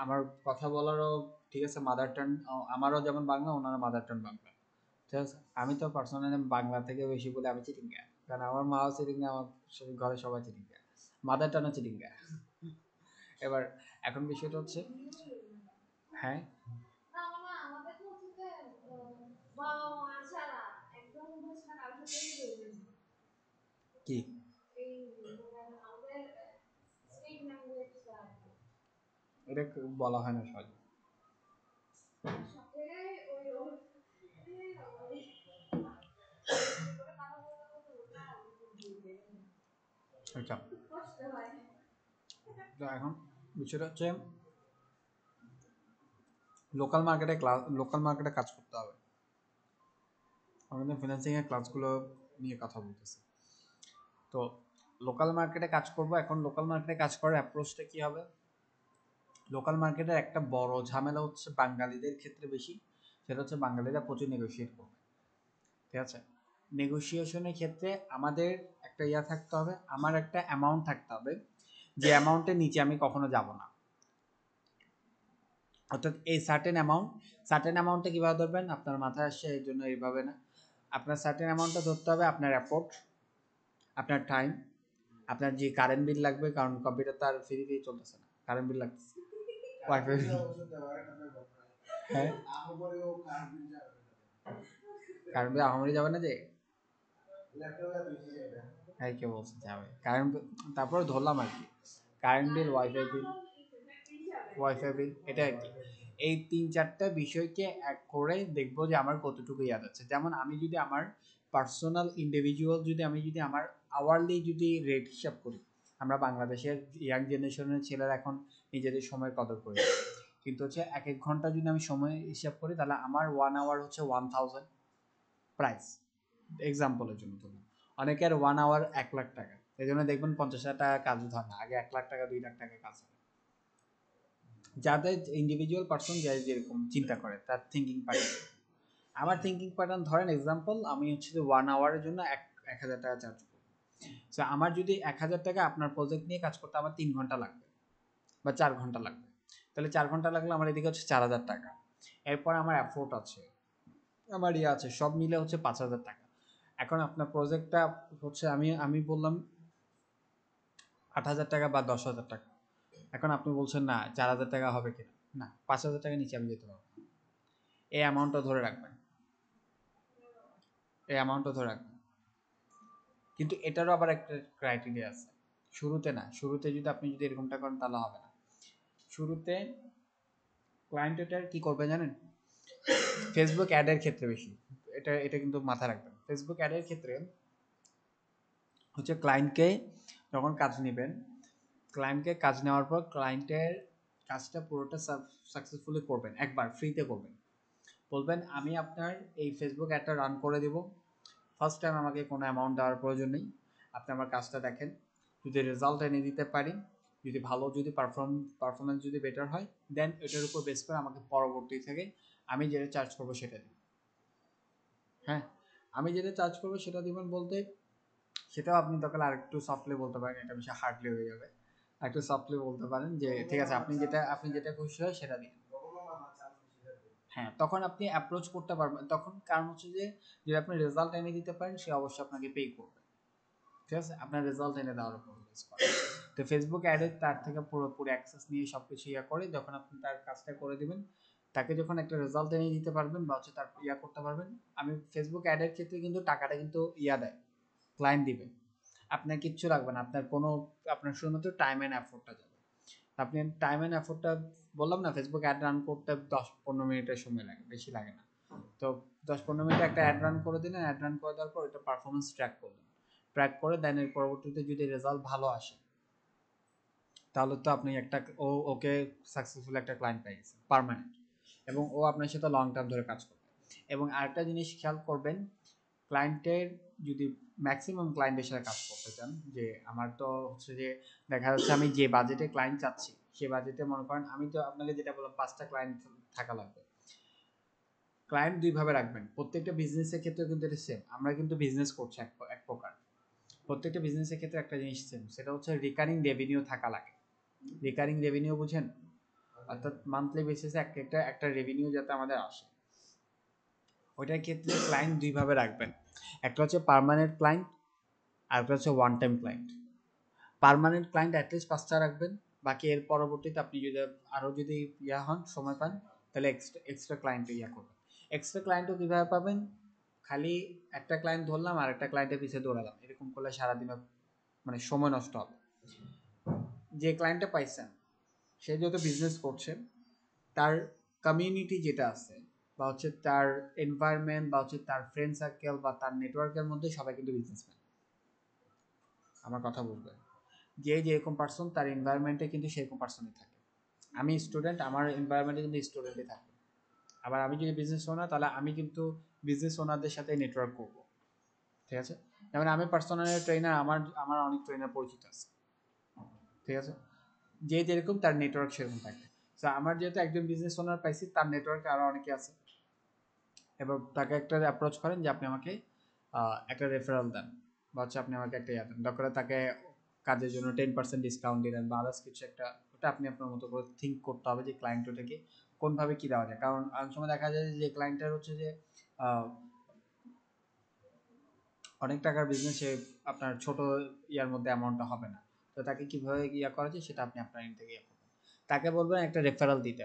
আমার কথা বলারও ঠিক আছে মাদার টাং, আমারও যেমন বাংলা ওনারও মাদার টাং বাংলা, ঠিক আছে। আমি তো পার্সোনালি বাংলা থেকে বেশি বলে আমি চিটিংগা, কারণ আমার মাও চিটিংগা, আমার ঘরে সবাই চিটিংগা, মাদার টানও চিটিংগা। এবার এখন বিষয়টা হচ্ছে, হ্যাঁ কি এটা বলা হয় না সহজে। আচ্ছা, তো এখন বিষয়টা হচ্ছে লোকাল মার্কেটে কাজ করতে হবে। আমাদের ফিন্যান্সিং এর ক্লাসগুলো নিয়ে কথা বলতেছি। তো লোকাল মার্কেটে কাজ করব। এখন লোকাল মার্কেটে কাজ করার অ্যাপ্রোচটা কি হবে? লোকাল মার্কেটের একটা বড় ঝামেলা হচ্ছে বাঙালিদের ক্ষেত্রে বেশি, সেটা হচ্ছে বাঙালিরা প্রচুর নেগোশিয়েট করবে, ঠিক আছে। নেগোসিয়েশনের ক্ষেত্রে আমাদের একটা ইয়া থাকতে হবে, আমার একটা অ্যামাউন্ট থাকতে হবে, যে অ্যামাউন্টের নিচে আমি কখনো যাব না। অর্থাৎ এই সার্টেন অ্যামাউন্টটা কীভাবে ধরবেন আপনার মাথায় আসছে, এই জন্য এইভাবে না। আপনার সার্টেন অ্যামাউন্টটা ধরতে হবে, আপনার এফোর্ট, আপনার টাইম, আপনার যে কারেন্ট বিল লাগবে, কারণ কম্পিউটার তো আর ফ্রিতেই চলতেছে না, কারেন্ট বিল লাগতেছে, ওয়াইফাই বিল। হ্যাঁ, কারেন্ট বিল আহামরি যাবে না যে, হ্যাঁ কে বলছে যাবে কারেন্ট, তারপরে ধরলাম আর কি, কারেন্ট বিল, ওয়াইফাই বিল, এটা আর কি। এই 3-4টা বিষয়কে এক করে দেখবো যে আমার কতটুকু ইয়াদ আছে। যেমন আমি যদি আমার পার্সোনাল ইন্ডিভিজুয়াল আমি যদি আমার আওয়ারলি যদি রেট হিসাব করি, আমরা বাংলাদেশের ইয়াং জেনারেশনের ছেলেরা এখন নিজেদের সময় কদর করে, কিন্তু হচ্ছে 1 ঘন্টা যদি আমি সময় হিসাব করি তাহলে আমার 1 আওয়ার হচ্ছে 1000 প্রাইস, এক্সাম্পলের জন্য ধরুন। অনেকের 1 আওয়ার 1 লাখ টাকা, এই জন্য দেখবেন 50,000 টাকা কাজ হয় না, আগে 1 লাখ টাকা 2 লাখ টাকা কাজ হয়। যাদের ইন্ডিভিজুয়াল পার্সন যেরকম চিন্তা করে তার থিঙ্কিং প্যাটার্ন। আমার থিঙ্কিং প্যাটার্ন ধরেন এক্সাম্পল, আমি হচ্ছে যে 1 আওয়ারের জন্য 1,000 টাকা চার্জ করব। সো আমার যদি 1,000 টাকা আপনার প্রজেক্ট নিয়ে কাজ করতে আমার 3 ঘন্টা লাগবে বা 4 ঘন্টা লাগবে, তাহলে 4 ঘন্টা লাগলে আমার এদিকে হচ্ছে 4,000 টাকা। এরপর আমার এফোর্ট আছে, আমার ইয়ে আছে, সব মিলে হচ্ছে 5,000 টাকা। এখন আপনার প্রজেক্টটা হচ্ছে আমি বললাম 8,000 টাকা বা 10,000 টাকা। এখন আপনি বলছেন না 4,000 টাকা হবে কিনা, না 5,000 টাকা নিচে আমি যেতে পারবো না। এই অ্যামাউন্টটা ধরে রাখবেন, এই অ্যামাউন্টটা ধরে রাখবেন। কিন্তু এটারও আবার একটা ক্রাইটেরিয়া আছে, শুরুতে না, শুরুতে যদি আপনি যদি এরকমটা করেন তাহলে হবে না। শুরুতে ক্লায়েন্ট এটার কি করবে জানেন? ফেসবুক অ্যাডের ক্ষেত্রে বেশি, এটা কিন্তু মাথায় রাখবেন। ফেসবুক অ্যাডের ক্ষেত্রে হচ্ছে ক্লায়েন্টকে যখন কাজ নেবেন ক্লায়েন্টকে কাজ নেওয়ার পর ক্লায়েন্টের কাজটা পুরোটা সাকসেসফুলি করবেন, একবার ফ্রিতে করবেন। বলবেন আমি আপনার এই ফেসবুক অ্যাডটা রান করে দিব, ফার্স্ট টাইম আমাকে কোনো অ্যামাউন্ট দেওয়ার প্রয়োজন নেই, আপনি আমার কাজটা দেখেন, যদি রেজাল্ট এনে দিতে পারি, যদি ভালো, যদি পারফরমেন্স যদি বেটার হয়, দেন এটার উপর বেস করে আমাকে পরবর্তী থেকে আমি যেটা চার্জ করবো সেটা দিন। হ্যাঁ, আমি যেটা চার্জ করবো সেটা দিবেন বলতে, সেটাও আপনি দরকার আরেকটু সফটলি বলতে পারেন, এটা বেশি হার্ডলি হয়ে যাবে, একটু সফটলি বলতে পারেন যে ঠিক আছে আপনি যেটা খুশি হয় সেটা দিন। হ্যাঁ, তখন আপনি অ্যাপ্রোচ করতে পারবেন, তখন কারণ হচ্ছে যে যদি আপনি রেজাল্ট এনে দিতে পারেন সে অবশ্যই আপনাকে পে করবে, ঠিক আছে, আপনার রেজাল্ট এনে দেওয়ার উপর বেস করে। তো ফেসবুক অ্যাডে তার থেকে পুরোপুরি অ্যাক্সেস নিয়ে সব কিছু ইয়া করে, যখন আপনি তার কাজটা করে দিবেন, তাকে যখন একটা রেজাল্ট এনে দিতে পারবেন বা হচ্ছে তার ইয়া করতে পারবেন, আমি ফেসবুক অ্যাডের ক্ষেত্রে কিন্তু টাকাটা কিন্তু ইয়া দেয়, ক্লায়েন্ট দিবে, আপনার কিচ্ছু লাগবে না, আপনার শুধুমাত্র টাইম অ্যান্ড এফোর্টটা যাবে। আপনি টাইম অ্যান্ড এফোর্টটা বললাম না, ফেসবুক অ্যাড রান করতে 10-15 মিনিটের সময় লাগে, বেশি লাগে না। তো 10-15 মিনিট একটা অ্যাড রান করে দিলেন, অ্যাড রান করে দেওয়ার পর এটা পারফরমেন্স ট্র্যাক করে দেন, এর পরবর্তীতে যদি রেজাল্ট ভালো আসে তাহলে তো আপনি ওকে সাকসেসফুল একটা ক্লায়েন্ট পেয়ে গেছেন পার্মানেন্ট, এবং ও আপনার সাথে লং টার্ম ধরে কাজ করবে। এবং আরেকটা জিনিস খেয়াল করবেন, ক্লায়েন্টের যদি ম্যাক্সিমাম ক্লায়েন্টের সাথে কাজ করতে চান, যে আমার তো হচ্ছে যে দেখা যাচ্ছে আমি যে বাজেটে ক্লায়েন্ট চাচ্ছি সে বাজেটে মনে করেন, আমি তো আপনাকে যেটা বললাম 5টা ক্লায়েন্ট থাকা লাগবে। ক্লায়েন্ট দুইভাবে রাখবেন, প্রত্যেকটা বিজনেসের ক্ষেত্রে কিন্তু এটা সেম, আমরা কিন্তু বিজনেস করছি এক প্রকার, প্রত্যেকটা বিজনেসের ক্ষেত্রে একটা জিনিস সেম, সেটা হচ্ছে রিকারিং রেভিনিউ থাকা লাগে। রিকারিং রেভিনিউ বুঝেন, অর্থাৎ মান্থলি বেসিসে একটা রেভিনিউ যাতে আমাদের আসে, ওইটার ক্ষেত্রে ক্লায়েন্ট দুইভাবে রাখবেন, একটা হচ্ছে পার্মানেন্ট ক্লায়েন্ট আর একটা হচ্ছে one time client. Permanent client at least 5টা রাখবেন, বাকি এর পরবর্তীতে আপনি যদি আরও যদি ইয়া হন, সময় পান, তাহলে এক্সট্রা ক্লায়েন্ট ইয়া করবেন। এক্সট্রা ক্লায়েন্টও কীভাবে পাবেন, খালি একটা ক্লায়েন্ট ধরলাম আর একটা ক্লায়েন্টের পিছিয়ে দৌড়ালাম, এরকম করলে সারাদিনে মানে সময় নষ্ট হবে। যে ক্লায়েন্টটা পাইছেন সে যত বিজনেস করছে, তার কমিউনিটি যেটা আছে বা হচ্ছে তার এনভায়রনমেন্ট বা হচ্ছে তার ফ্রেন্ড সার্কেল বা তার নেটওয়ার্কের মধ্যে সবাই কিন্তু বিজনেসম্যান, আমার কথা বুঝবেন, যে যেরকম পার্সন তার এনভায়রনমেন্টে কিন্তু সেরকম পার্সনই থাকে। আমি স্টুডেন্ট, আমার এনভায়রনমেন্টে কিন্তু স্টুডেন্টই থাকে। আবার আমি যদি বিজনেস ওনার, তাহলে আমি কিন্তু বিজনেস ওনারদের সাথে নেটওয়ার্ক করব, ঠিক আছে। যেমন আমি পার্সোনাল ট্রেনার, আমার আমার অনেক ট্রেনার পরিচিত আছে, ঠিক আছে, যে যেরকম তার নেটওয়ার্ক সেরকম থাকে। তো আমার যেহেতু একজন বিজনেস ওনার পাইছি, তার নেটওয়ার্কে আরও অনেকে আছে, এবার তাকে একটা অ্যাপ্রোচ করেন যে আপনি আমাকে একটা রেফারেল দেন, বা হচ্ছে আপনি আমাকে একটা ইয়া দেন, দরকার তাকে কাজের জন্য 10% ডিসকাউন্ট দিলেন বা আদার্স কিছু একটা, ওটা আপনি আপনার মতো করে থিঙ্ক করতে হবে যে ক্লায়েন্ট ওটাকে কোনভাবে কী দেওয়া যায়। কারণ অনেক সময় দেখা যায় যে ক্লায়েন্টের হচ্ছে যে অনেক টাকার বিজনেসে আপনার ছোট ইয়ার মধ্যে অ্যামাউন্টটা হবে না, তো তাকে কীভাবে ইয়া করা যায় সেটা আপনি আপনার এন্ড থেকে ইয়া করবেন। তাকে বলবেন একটা রেফারেল দিতে,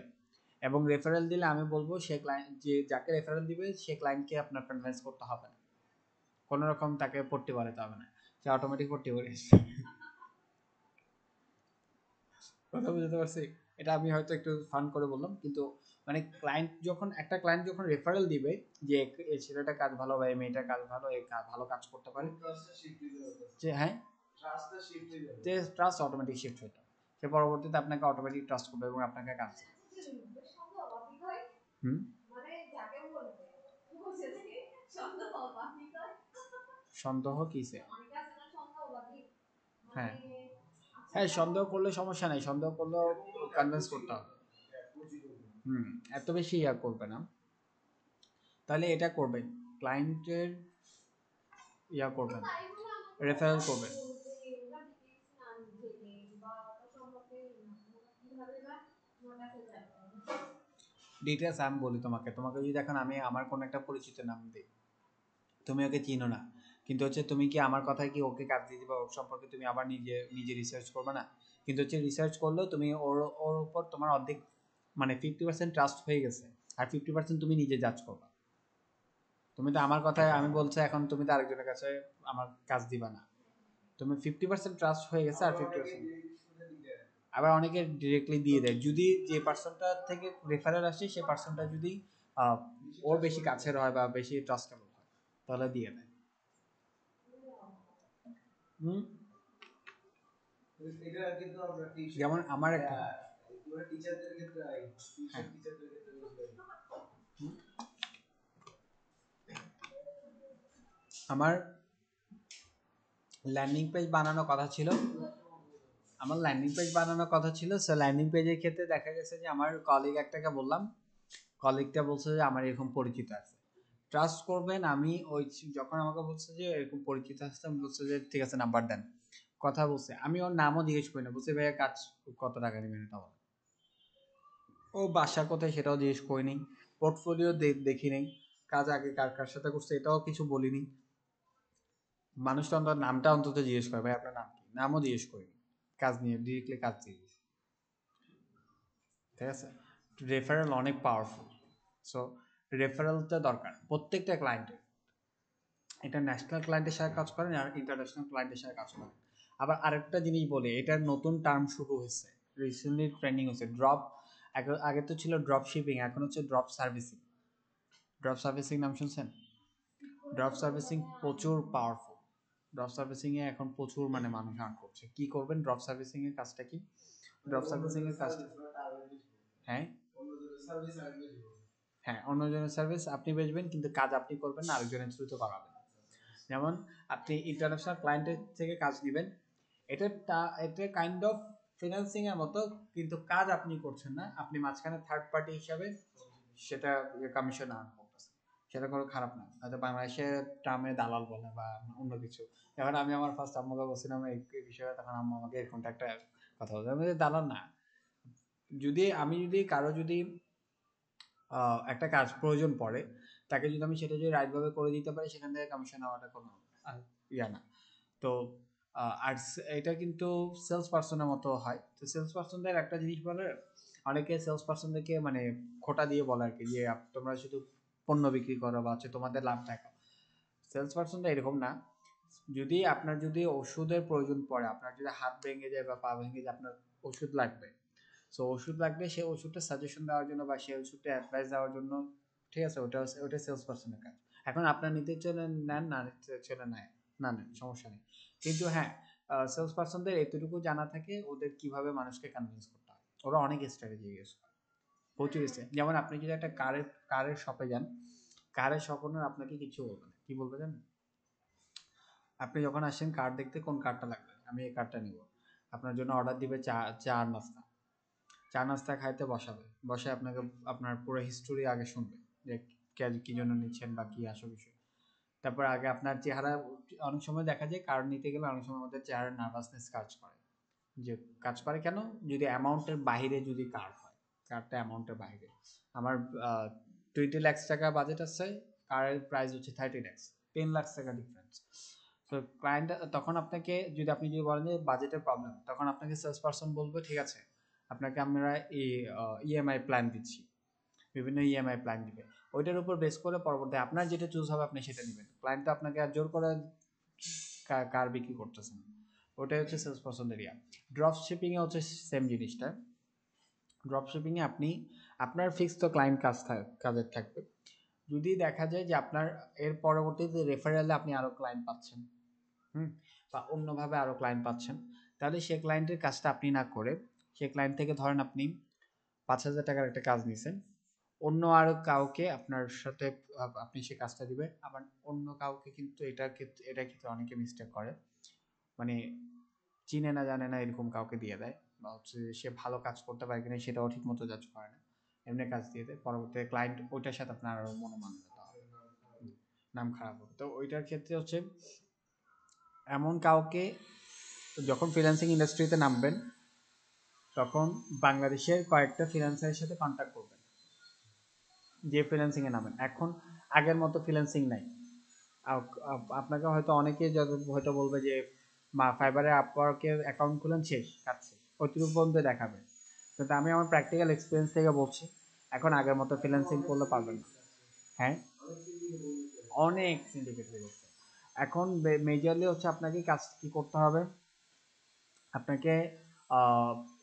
এবং রেফারেল দিলে আমি বলবো সে ক্লায়েন্ট, যে যাকে রেফারেল দিবে সে ক্লায়েন্টকে আপনার কনভিন্স করতে হবে না, কোনো রকম তাকে পড়তে পারাতে হবে না, সে অটোমেটিক পড়তে পারে। কথা বুঝতে পারছি, এটা আমি হয়তো একটু ফান করে বললাম, কিন্তু মানে একটা ক্লায়েন্ট যখন রেফারেল দিবে যে এই ছেলেটা কাজ ভালো বা এই মেয়েটার কাজ ভালো, ভালো কাজ করতে পারে, যে হ্যাঁ, যে ট্রাস্ট অটোমেটিক শিফট হয়ে যাবে, সে পরবর্তীতে আপনাকে অটোমেটিক ট্রাস্ট করবে এবং আপনাকে কাজ দেবে। হুম, সন্দেহ কিসে? হ্যাঁ, হ্যাঁ, সন্দেহ করলে সমস্যা নাই, সন্দেহ করলেও কনভিন্স করতে হবে। হুম, এত বেশি ইয়া করবে না, তাহলে এটা করবেন, ক্লায়েন্টের ইয়া করবেন, রেফারেল করবেন। ডিটেলস আমি বলি তোমাকে, যদি এখন আমি আমার কোনো একটা পরিচিত নাম দিই, তুমি ওকে চিনো না, কিন্তু হচ্ছে তুমি কি আমার কথায় কি ওকে কাজ দিয়ে দিবা, ওর সম্পর্কে তুমি আবার নিজে নিজে রিসার্চ করবে না, কিন্তু হচ্ছে রিসার্চ করলেও তুমি ওর উপর তোমার অর্ধেক মানে 50% ট্রাস্ট হয়ে গেছে, আর 50% তুমি নিজে জাজ করবা। তুমি তো আমার কথায় আমি বলছি এখন, তুমি তো আরেকজনের কাছে আমার কাজ দিবা না, তুমি 50% ট্রাস্ট হয়ে গেছে আর 50%। আবার অনেকে ডিরেক্টলি দিয়ে দেয়, যদি যে পার্সনটা থেকে রেফারেল আসছে সে পার্সনটা যদি ওর বেশি কাছের হয় বা বেশি ট্রাস্টেবল হয়, তাহলে দিয়ে দেয়। হুম, এটা কিন্তু আমরা টিউশন যেমন আমার একটা পুরো টিচারদের ক্ষেত্রে হয় টিউশন হ্যাঁ টিচারদের ক্ষেত্রে বেশি হয় আমার ল্যান্ডিং পেজ বানানোর কথা ছিল সো ল্যান্ডিং পেজের ক্ষেত্রে দেখা গেছে যে আমার কলিগ একটাকে বললাম, কলিগটা বলছে যে আমার এরকম পরিচিত আছে। ট্রাস্ট করবেন, আমি ওই যখন আমাকে বলছে যে এরকম পরিচিত আছে, আমি বলছে যে ঠিক আছে নাম্বার দেন, কথা বলছে, আমি ওর নামও জিজ্ঞেস করি না, বলছে ভাইয়া কাজ কত টাকা নেবেন এটা বলেন। ও বাসা কোথায় সেটাও জিজ্ঞেস করিনি, পোর্টফোলিও দেখি নেই, কাজ আগে কার কার সাথে করছে এটাও কিছু বলিনি। মানুষটা অন্তত নামটা অন্তত জিজ্ঞেস করে, ভাই আপনার নাম কি, নামও জিজ্ঞেস করিনি, কাজ নিয়ে ডিরেক্টলি কাজ দিয়ে দিয়েছি। ঠিক আছে, রেফারেল অনেক পাওয়ারফুল। সো রেফারেলটা দরকার প্রত্যেকটা ক্লায়েন্টের, এটা ন্যাশনাল ক্লায়েন্টের সাথে কাজ করেন আর ইন্টারন্যাশনাল ক্লায়েন্টের সাথে কাজ করেন। আবার আরেকটা জিনিস বলি, এটার নতুন টার্ম শুরু হয়েছে, রিসেন্টলি ট্রেন্ডিং হয়েছে, ড্রপ। আগে তো ছিল ড্রপ শিপিং, এখন হচ্ছে ড্রপ সার্ভিসিং। ড্রপ সার্ভিসিং নাম শুনছেন? ড্রপ সার্ভিসিং প্রচুর পাওয়ারফুল। ড্রপ সার্ভিসিং এ এখন প্রচুর মানে মানুষ আর্ন করছে। কি করবেন ড্রপ সার্ভিসিং এর কাজটা কি? ড্রপ সার্ভিসিং এর কাজটা, হ্যাঁ হ্যাঁ, অন্যজনের সার্ভিস আপনি বেচবেন, কিন্তু কাজ আপনি করবেন না, আরেকজনের থ্রুতে করাবেন। যেমন আপনি ইন্টারন্যাশনাল ক্লায়েন্টের থেকে কাজ নেবেন, এটা কাইন্ড অফ ফ্রিল্যান্সিং এর মতো, কিন্তু কাজ আপনি করছেন না, আপনি মাঝখানে থার্ড পার্টি হিসাবে সেটা কমিশন আর্ন করতেছেন। সেটা কোনো খারাপ না, হয়তো বাংলাদেশে টার্মে দালাল বলে বা অন্য কিছু। এখন আমি আমার ফার্স্ট আম্মুকে বলছিলাম এই বিষয়ে, তখন আম্মু আমাকে এরকমটা একটা কথা বলছে, আমি বলছি, দালাল না। যদি কারো যদি একটা কাজ প্রয়োজন পড়ে, তাকে যদি আমি সেটা যদি রাইটভাবে করে দিতে পারি, সেখান থেকে কমিশন নেওয়াটা কোনো ইয়া না। তো আর এটা কিন্তু সেলস পার্সনের মতো হয়। তো সেলস পার্সনদের একটা জিনিস বলে, অনেকে সেলস পার্সনদেরকে মানে খোটা দিয়ে বলে আর কি, যে তোমরা শুধু পণ্য বিক্রি করো বা হচ্ছে তোমাদের লাভ দেখাও। সেলস পার্সনটা এরকম না। যদি আপনার যদি ওষুধের প্রয়োজন পড়ে, আপনার যদি হাত ভেঙে যায় বা পা ভেঙে যায়, আপনার ওষুধ লাগবে, সো ওষুধ লাগবে, সেই ওষুধটা সাজেশন দেওয়ার জন্য বা সেই ওষুধটা অ্যাডভাইস দেওয়ার জন্য, ঠিক আছে, ওটা সেলস পার্সনের কাজ। এখন আপনার নিতে চলে নেন, না নিতে চলে নেয় না, নেন, সমস্যা নেই। কিন্তু হ্যাঁ, সেলস পার্সনদের এতটুকু জানা থাকে ওদের কিভাবে মানুষকে কনভিন্স করতে হয়, ওরা অনেক স্ট্র্যাটেজি ইউজ করে, প্রচুর স্ট্র্যাটেজি। যেমন আপনি যদি একটা কারের শপে যান, কারের শপ ওনার আপনাকে কিছু বলবে না, কি বলবে জানেন? আপনি যখন আসেন কার দেখতে, কোন কারটা লাগবে, আমি এই কারটা নিব, আপনার জন্য অর্ডার দিবে চা আর নাস্তা, চা নাস্তা খাইতে বসাবে, বসে আপনাকে আপনার পুরো হিস্টোরি আগে শুনবে, যে কি জন্য নিচ্ছেন বা কি আসল বিষয়। তারপর আগে আপনার চেহারা, অনেক সময় দেখা যায় কার্ড নিতে গেলে অনেক সময় আমাদের চেহারার নার্ভাসনেস কাজ করে, যে কাজ করে কেন, যদি অ্যামাউন্টের বাইরে যদি কার্ড হয়, কার্ডটা অ্যামাউন্টের বাইরে, আমার 20 লাখ টাকা বাজেট আছে, কারের প্রাইস হচ্ছে 30 লাখ, 10 লাখ টাকা ডিফারেন্স। তো ক্লায়েন্ট তখন আপনাকে, যদি আপনি যদি বলেন যে বাজেটের প্রবলেম, তখন আপনাকে সেলস পারসন বলবে ঠিক আছে, আপনাকে আমরা ইএমআই প্ল্যান দিচ্ছি, বিভিন্ন ইএমআই প্ল্যান দিবে, ওইটার উপর বেস করে পরবর্তী আপনার যেটা চুজ হবে আপনি সেটা নেবেন। ক্লায়েন্ট তো আপনাকে আর জোর করে কার বিক্রি করতেছেন। ওটাই হচ্ছে সেলস পারসনের এরিয়া। ড্রপ শিপিংয়ে হচ্ছে সেম জিনিসটা। ড্রপ শিপিংয়ে আপনি আপনার ফিক্স তো ক্লায়েন্ট কাজের থাকবে, যদি দেখা যায় যে আপনার এর পরবর্তীতে রেফারেলে আপনি আরও ক্লায়েন্ট পাচ্ছেন, হুম, বা অন্যভাবে আরও ক্লায়েন্ট পাচ্ছেন, তাহলে সে ক্লায়েন্টের কাজটা আপনি না করে, সে ক্লায়েন্ট থেকে ধরেন আপনি 5,000 টাকার একটা কাজ নিছেন, অন্য আরো কাউকে আপনার সাথে আপনি সে কাজটা দিবে, আবার অন্য কাউকে, কিন্তু এটা ক্ষেত্রে অনেকে মিস্টেক করে, মানে চিনে না জানে না এরকম কাউকে দিয়ে দেয়, বা হচ্ছে সে ভালো কাজ করতে পারে কিনা সেটাও ঠিক মতো যাচ করে না, এমনি কাজ দিয়ে দেয়, পরবর্তীতে ক্লায়েন্ট ওইটার সাথে আপনার আরো মনোমালিন্য হবে, নাম খারাপ হবে। তো ওইটার ক্ষেত্রে হচ্ছে এমন কাউকে, যখন ফ্রিল্যান্সিং ইন্ডাস্ট্রিতে নামবেন, তখন বাংলাদেশের কয়েকটা ফ্রিল্যান্সারের সাথে কন্ট্যাক্ট করবেন, যে ফ্রিল্যান্সিং এ নামেন। এখন আগের মতো ফ্রিল্যান্সিং নাই। আপনাকে হয়তো অনেকে হয়তো বলবে যে ফাইবারে আপওয়ার্কের অ্যাকাউন্ট খুলেন, শেষ, কাজ শেষ, ওইটুকু পর্যন্ত দেখাবে। কিন্তু আমি আমার প্র্যাকটিক্যাল এক্সপিরিয়েন্স থেকে বলছি, এখন আগের মতো ফ্রিল্যান্সিং করলে পারবেন না। হ্যাঁ, অনেক সিন্ডিকেট হয়ে গেছে। এখন মেজরলি হচ্ছে আপনাকে কাজ কি করতে হবে, আপনাকে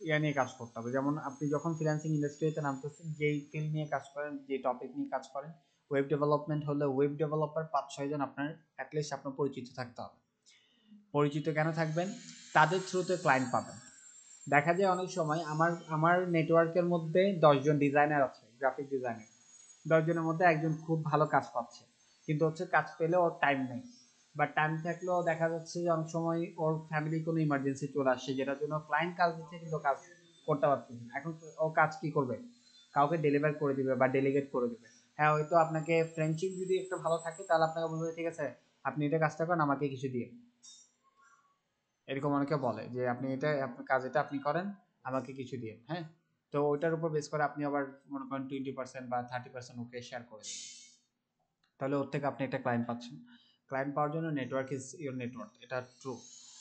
ইয়া নিয়ে কাজ করতে হবে। যেমন আপনি যখন ফ্রিল্যান্সিং ইন্ডাস্ট্রিতে নামতেছেন, যেই ফিল্ড নিয়ে কাজ করেন, যে টপিক নিয়ে কাজ করেন, ওয়েব ডেভেলপমেন্ট হলে ওয়েব ডেভেলপার 5-6 জন আপনার অ্যাটলিস্ট আপনার পরিচিত থাকতে হবে। পরিচিত কেন থাকবেন? তাদের থ্রুতে ক্লায়েন্ট পাবেন। দেখা যায় অনেক সময় আমার নেটওয়ার্কের মধ্যে 10 জন ডিজাইনার আছে, গ্রাফিক ডিজাইনার। 10 জনের মধ্যে একজন খুব ভালো কাজ পাচ্ছে, কিন্তু হচ্ছে কাজ পেলে ওর টাইম নেই, বা টাইম থাকলেও দেখা যাচ্ছে যে অনেক সময় ওর ফ্যামিলি কোনো ইমার্জেন্সি চলে আসছে, যেটার জন্য ক্লায়েন্ট কাজ দিচ্ছে কিন্তু কাজ করতে পারছে না। এখন ও কাজ কি করবে? কাউকে ডেলিভার করে দিবে বা ডেলিগেট করে দিবে। হ্যাঁ, হয়তো আপনাকে ফ্রেন্ডশিপ যদি একটু ভালো থাকে তাহলে আপনাকে বলবে ঠিক আছে আপনি এটা কাজটা করেন, আমাকে কিছু দিয়ে। এরকম অনেকে বলে যে আপনি এটা আপনার কাজ এটা আপনি করেন, আমাকে কিছু দিয়ে। হ্যাঁ, তো ওইটার উপর বেস করে আপনি আবার মনে করেন 20% বা 30% ওকে শেয়ার করে দিলেন, তাহলে ওর থেকে আপনি একটা ক্লায়েন্ট পাচ্ছেন। ক্লায়েন্ট পাওয়ার জন্য নেটওয়ার্ক ইজ ইউর নেটওয়ার্ক, এটা ট্রু।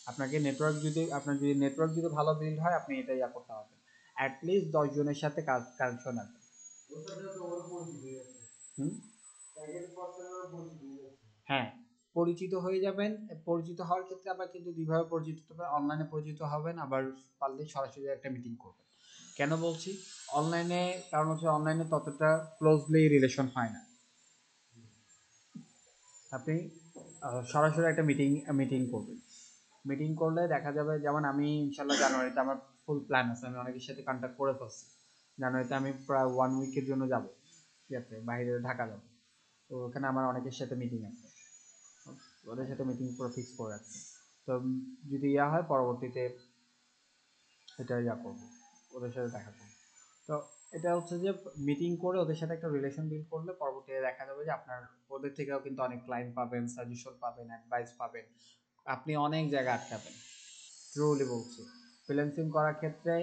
আপনাকে নেটওয়ার্ক যদি আপনার যদি নেটওয়ার্ক যদি ভালো বিল্ড হয়, আপনি এটা ইয়া করতে পারবেন। অ্যাটলিস্ট 10 জনের সাথে কানেকশন আছে। হুম, হ্যাঁ, পরিচিত হয়ে যাবেন। পরিচিত হওয়ার ক্ষেত্রে আবার কিন্তু দুইভাবে পরিচিত হতে পারেন, অনলাইনে পরিচিত হবেন, আবার পারলে সরাসরি একটা মিটিং করবেন। কেন বলছি অনলাইনে? কারণ হচ্ছে অনলাইনে ততটা ক্লোজলি রিলেশন হয় না। আপনি সরাসরি একটা মিটিং মিটিং করবেন। মিটিং করলে দেখা যাবে, যেমন আমি ইনশাল্লাহ জানুয়ারিতে আমার ফুল প্ল্যান আছে, আমি অনেকের সাথে কন্ট্যাক্ট করে ফেলছি। জানুয়ারিতে আমি প্রায় 1 উইকের জন্য যাব, ঠিক আছে, বাইরে ঢাকা যাব। তো ওখানে আমার অনেকের সাথে মিটিং আছে, ওদের সাথে মিটিং পুরো ফিক্স করে রাখছি। তো যদি ইয়া হয় পরবর্তীতে এটা ইয়া করবো, ওদের সাথে দেখা করবো। তো এটা হচ্ছে যে মিটিং করে ওদের সাথে একটা রিলেশন বিল্ড করলে পরবর্তীতে দেখা যাবে যে আপনার ওদের থেকেও কিন্তু অনেক ক্লায়েন্ট পাবেন, সাজেশন পাবেন, অ্যাডভাইস পাবেন, আপনি অনেক জায়গায় আটকাবেন। ট্রুলি বলছি, ফ্রিল্যান্সিং করার ক্ষেত্রে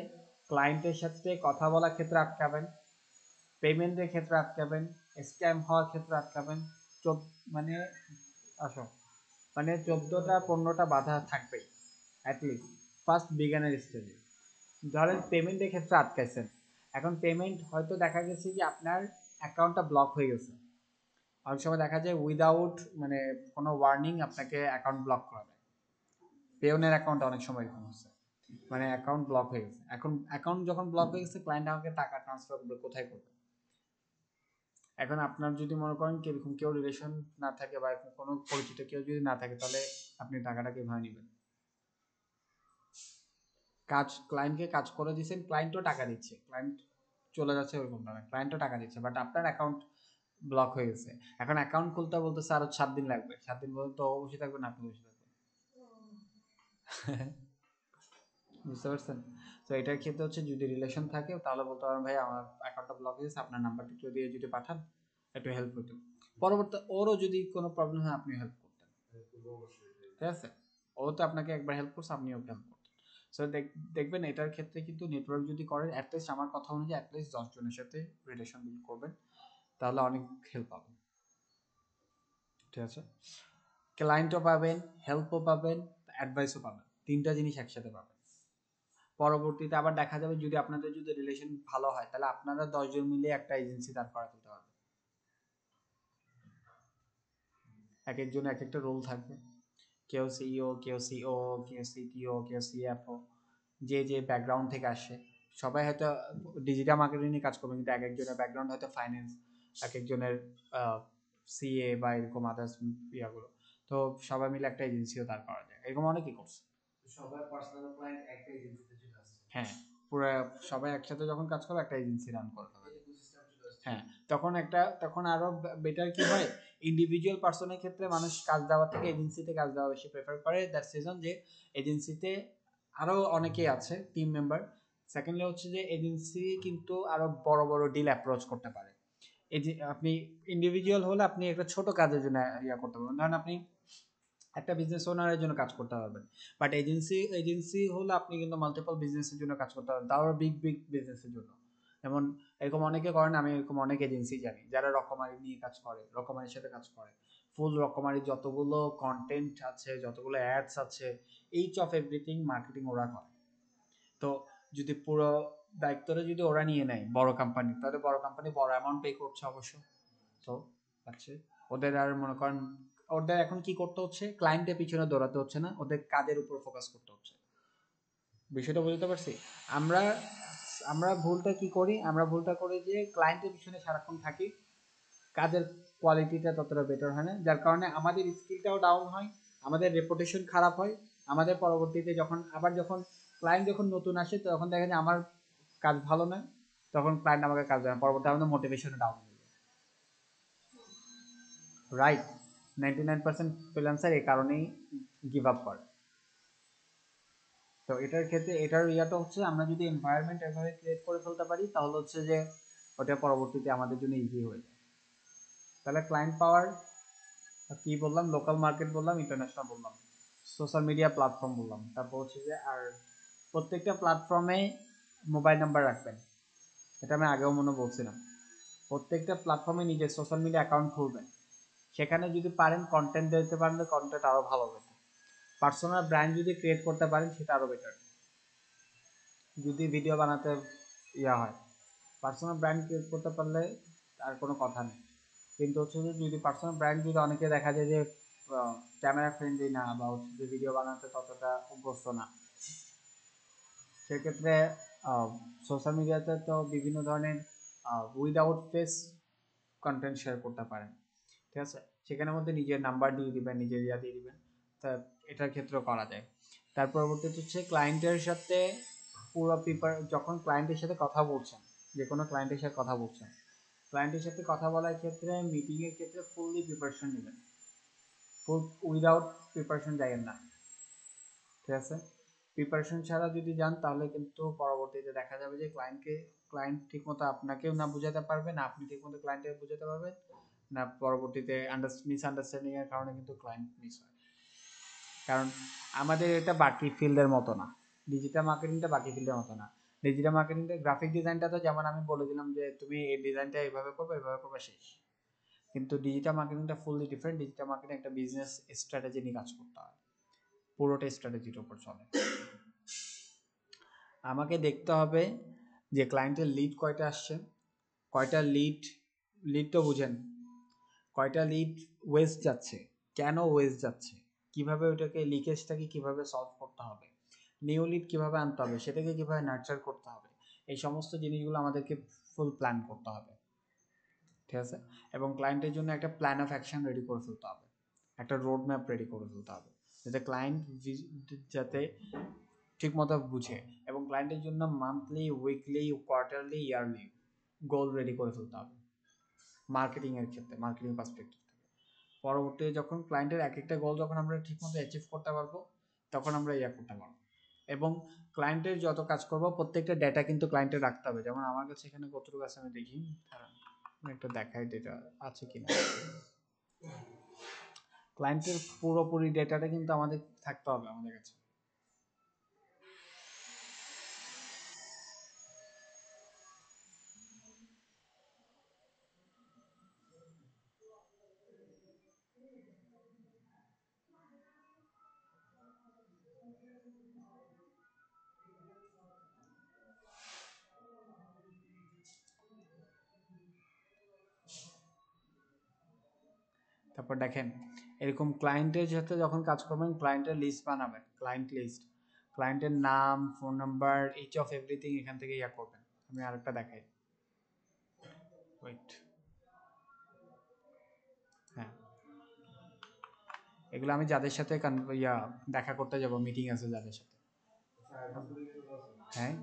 ক্লায়েন্টের সাথে কথা বলার ক্ষেত্রে আটকাবেন, পেমেন্টের ক্ষেত্রে আটকাবেন, স্ক্যাম হওয়ার ক্ষেত্রে আটকাবেন। মানে আসো, মানে 14টা 15টা বাধা থাকবেই অ্যাটলিস্ট ফার্স্ট বিগানের স্টেজে। ধরেন পেমেন্টের ক্ষেত্রে আটকাইছেন, এখন পেমেন্ট হয়তো দেখা গেছে যে আপনার অ্যাকাউন্টটা ব্লক হয়ে গেছে। অনেক সময় দেখা যায় উইদাউট মানে কোনো ওয়ার্নিং আপনাকে অ্যাকাউন্ট ব্লক করা দেয়। পেওনের অ্যাকাউন্ট অনেক সময় এরকম হচ্ছে, মানে অ্যাকাউন্ট ব্লক হয়ে গেছে। এখন অ্যাকাউন্ট যখন ব্লক হয়ে গেছে, ক্লায়েন্ট আমাকে টাকা ট্রান্সফার করবে, কোথায় করবে? এখন আপনার যদি মনে করেন কিরকম কেউ রিলেশন না থাকে বা কোনো পরিচিত কেউ যদি না থাকে, তাহলে আপনি টাকাটা কিভাবে নেবেন? কাজ ক্লায়েন্টকে কাজ করে দিচ্ছেন, ক্লায়েন্টও টাকা দিচ্ছে, ক্লায়েন্ট চলে যাচ্ছে ওরকম না, ক্লায়েন্টও টাকা দিচ্ছে, বাট আপনার অ্যাকাউন্ট ব্লক হয়ে গেছে। এখন অ্যাকাউন্ট খুলতে বলতেছে আরো 7 দিন লাগবে, 7 দিন পর্যন্ত ও বসে থাকবে না আপনি বসে থাকবেন। বুঝতে পারছেন? তো এটার ক্ষেত্রে হচ্ছে যদি রিলেশন থাকে তাহলে বলতে পারেন ভাই আমার অ্যাকাউন্টটা ব্লক হয়ে গেছে, আপনার নাম্বারটা একটু দিয়ে যদি পাঠান একটু হেল্প হতো। পরবর্তী ওরও যদি কোনো প্রবলেম হয় আপনি হেল্প করতেন, ঠিক আছে? ও তো আপনাকে একবার হেল্প করছে, আপনি ওকে হেল্প করতেন। সো দেখবেন এটার ক্ষেত্রে কিন্তু নেটওয়ার্ক যদি করেন, অ্যাটলিস্ট আমার কথা অনুযায়ী অ্যাটলিস্ট 10 জনের সাথে রিলেশন বিল্ড করবেন, তাহলে অনেক হেল্প পাবেন। ঠিক আছে, ক্লায়েন্টও পাবেন, হেল্পও পাবেন, অ্যাডভাইসও পাবেন, 3টা জিনিস একসাথে পাবেন। পরবর্তীতে আবার দেখা যাবে যদি আপনাদের যদি রিলেশন ভালো হয়, তাহলে আপনারা 10 জন মিলে একটা এজেন্সি দাঁড় করা দিতে পারবেন। এক একজন এক একটা রোল থাকবে, কেউ সিইও, কেউ সিও, কেউ সিটিও, কেউ সিএফও, যে যে ব্যাকগ্রাউন্ড থেকে আসে। সবাই হয়তো ডিজিটাল মার্কেটিং নিয়ে কাজ করবে, কিন্তু এক একজনের ব্যাকগ্রাউন্ড হয়তো ফাইন্যান্স, এক একজনের সিএ বা এরকম আদার্স ইয়াগুলো। তো সবাই মিলে একটা এজেন্সিও দাঁড় করা যায়, এরকম অনেকেই করছে। সবার পার্সোনাল ক্লায়েন্ট একটা এজেন্সিতে চলে আসছে। হ্যাঁ, পুরো সবাই একসাথে যখন কাজ করবে একটা এজেন্সি রান করতে হবে। হ্যাঁ, তখন আরো বেটার কি হয়, ইন্ডিভিজুয়াল পার্সনের ক্ষেত্রে মানুষ কাজ দেওয়া থেকে এজেন্সিতে কাজ দেওয়া বেশি প্রেফার করে। দ্যাটস রিজন যে এজেন্সিতে আরো অনেকেই আছে টিম মেম্বার। সেকেন্ডলি হচ্ছে যে এজেন্সি কিন্তু আরো বড় বড় ডিল অ্যাপ্রোচ করতে পারে। এই যে আপনি ইন্ডিভিজুয়াল হলে আপনি একটা ছোট কাজের জন্য ইয়া করতে পারবেন, ধরেন আপনি একটা বিজনেস ওনারের জন্য কাজ করতে পারবেন। বাট এজেন্সি হলে আপনি কিন্তু মাল্টিপল বিজনেসের জন্য কাজ করতে পারবেন, তাও বিগ বিগ বিজনেসের জন্য। যেমন এরকম অনেকে করেন, আমি এরকম অনেক এজেন্সি জানি যারা রকমারি নিয়ে কাজ করে, রকমারির সাথে কাজ করে। ফুল রকমারি যতগুলো কন্টেন্ট আছে, যতগুলো অ্যাডস আছে, এইচ অফ এভরিথিং মার্কেটিং ওরা করে। তো যদি পুরো দায়িত্বটা যদি ওরা নিয়ে নেয় বড় কোম্পানি, তাহলে বড় কোম্পানি বড় অ্যামাউন্ট পে করছে অবশ্য। তো আচ্ছা, ওদের আর মনে করেন ওদের এখন কি করতে হচ্ছে, ক্লায়েন্টের পিছনে দৌড়াতে হচ্ছে না, ওদের কাজের উপর ফোকাস করতে হচ্ছে। বিষয়টা বুঝতে পারছি? আমরা আমরা ভুলটা কি করি, আমরা ভুলটা করি যে ক্লায়েন্টের পিছনে সারাক্ষণ থাকি, কাজের কোয়ালিটিটা ততটা বেটার হয় না, যার কারণে আমাদের স্কিলটাও ডাউন হয়, আমাদের রেপুটেশন খারাপ হয়, আমাদের পরবর্তীতে যখন ক্লায়েন্ট যখন নতুন আসে তখন দেখা যায় আমার কাজ ভালো না, তখন ক্লায়েন্ট আমাকে কাজ দেয় না, পরবর্তী আমাদের মোটিভেশন ডাউন হয়ে যায়, রাইট? 99% ফ্রিল্যান্সার এই কারণেই গিভ আপ করে। তো এটার ক্ষেত্রে এটার ইয়াটা হচ্ছে আমরা যদি এনভায়রনমেন্ট এভাবে ক্রিয়েট করে ফেলতে পারি তাহলে হচ্ছে যে ওটা পরবর্তীতে আমাদের জন্য ইজি হয়ে যায়। তাহলে ক্লায়েন্ট পাওয়ার কি বললাম, লোকাল মার্কেট বললাম, ইন্টারন্যাশনাল বললাম, সোশ্যাল মিডিয়া প্ল্যাটফর্ম বললাম, তারপর হচ্ছে যে আর প্রত্যেকটা প্ল্যাটফর্মে মোবাইল নাম্বার রাখবেন, এটা আমি আগেও মনে বলছিলাম। প্রত্যেকটা প্ল্যাটফর্মে নিজের সোশ্যাল মিডিয়া অ্যাকাউন্ট খুলবেন, সেখানে যদি পারেন কন্টেন্ট দিতে পারলে কন্টেন্ট আরও ভালো হবে, পার্সোনাল ব্র্যান্ড যদি ক্রিয়েট করতে পারেন সেটা আরও বেটার। যদি ভিডিও বানাতে ইয়া হয়, পার্সোনাল ব্র্যান্ড ক্রিয়েট করতে পারলে আর কোনো কথা নেই। কিন্তু হচ্ছে যে যদি পার্সোনাল ব্র্যান্ড যদি অনেকে দেখা যায় যে ক্যামেরা ফ্রেন্ডলি না বা হচ্ছে যে ভিডিও বানাতে ততটা অভ্যস্ত না, সেক্ষেত্রে সোশ্যাল মিডিয়াতে তো বিভিন্ন ধরনের উইদাউট ফেস কন্টেন্ট শেয়ার করতে পারেন, ঠিক আছে? সেখানের মধ্যে নিজের নাম্বার দিয়ে দিবেন, নিজের ইয়া দিয়ে দিবেন, তা এটার ক্ষেত্রেও করা যায়। তার পরবর্তীতে হচ্ছে ক্লায়েন্টের সাথে পুরো যখন ক্লায়েন্টের সাথে কথা বলছেন, যে কোনো ক্লায়েন্টের সাথে কথা বলছেন, ক্লায়েন্টের সাথে কথা বলার ক্ষেত্রে মিটিংয়ের ক্ষেত্রে ফুললি প্রিপারেশন নেবেন, ফুল উইদাউট প্রিপারেশন যাবেন না, ঠিক আছে? প্রিপারেশন ছাড়া যদি যান তাহলে কিন্তু পরবর্তীতে দেখা যাবে যে ক্লায়েন্ট ঠিকমতো আপনাকেও না বোঝাতে পারবে, না আপনি ঠিকমতো ক্লায়েন্টকে বোঝাতে পারবেন, না পরবর্তীতে মিসআন্ডারস্ট্যান্ডিং এর কারণে কিন্তু ক্লায়েন্ট মিস হয়। কারণ আমাদের এটা বাকি ফিল্ডের মতো না, ডিজিটাল মার্কেটিংটা বাকি ফিল্ডের মতো না। ডিজিটাল মার্কেটিংটা গ্রাফিক ডিজাইনটা তো যেমন আমি বলে দিলাম যে তুমি এই ডিজাইনটা এইভাবে করবে শেষ। কিন্তু ডিজিটাল মার্কেটিংটা ফুললি ডিফারেন্ট। ডিজিটাল মার্কেটিং একটা বিজনেস স্ট্র্যাটেজি নিয়ে কাজ করতে হয়, পুরোটা স্ট্র্যাটেজির উপর চলে। আমাকে দেখতে হবে যে ক্লায়েন্টের লিড কয়টা আসছে, কয়টা লিড তো বুঝেন, কয়টা লিড ওয়েস্ট যাচ্ছে, কেন ওয়েস্ট যাচ্ছে, কিভাবে ওইটাকে লিকেজটাকে কিভাবে সলভ করতে হবে, নিউ লিড কিভাবে আনতে হবে, সেটাকে কিভাবে নার্চার করতে হবে, এই সমস্ত জিনিসগুলো আমাদেরকে ফুল প্ল্যান করতে হবে, ঠিক আছে? এবং ক্লায়েন্টের জন্য একটা প্ল্যান অফ অ্যাকশন রেডি করে ফেলতে হবে, একটা রোড ম্যাপ রেডি করে ফেলতে হবে, যাতে ক্লায়েন্ট যাতে ঠিকমতো বুঝে, এবং ক্লায়েন্টের জন্য মান্থলি, উইকলি, কোয়ার্টারলি, ইয়ারলি গোল রেডি করে ফেলতে হবে মার্কেটিংয়ের ক্ষেত্রে, মার্কেটিং পার্সপেক্টিভ থেকে। পরবর্তীতে যখন ক্লায়েন্টের এক একটা গোল যখন আমরা ঠিকমতো অ্যাচিভ করতে পারবো তখন আমরা ইয়া করতে পারবো। এবং ক্লায়েন্টের যত কাজ করবো প্রত্যেকটা ডেটা কিন্তু ক্লায়েন্টের রাখতে হবে। যেমন আমার কাছে এখানে কতটুকু আছে আমি দেখি, আমি একটা দেখাই ডেটা আছে কিনা। ক্লায়েন্টের পুরোপুরি ডেটাটা কিন্তু আমাদের থাকতে হবে আমাদের কাছে। তারপর দেখেন এরকম ক্লায়েন্টের সাথে যখন কাজ করবেন ক্লায়েন্টের লিস্ট বানাবেন, ক্লায়েন্ট লিস্ট, ক্লায়েন্টের নাম, phone number, each of everything এখান থেকে ইয়া করবেন। আমি আরেকটা দেখাই, ওয়েট, হ্যাঁ, এগুলো আমি যাদের সাথে দেখা করতে যাব, মিটিং আছে যাদের সাথে, হ্যাঁ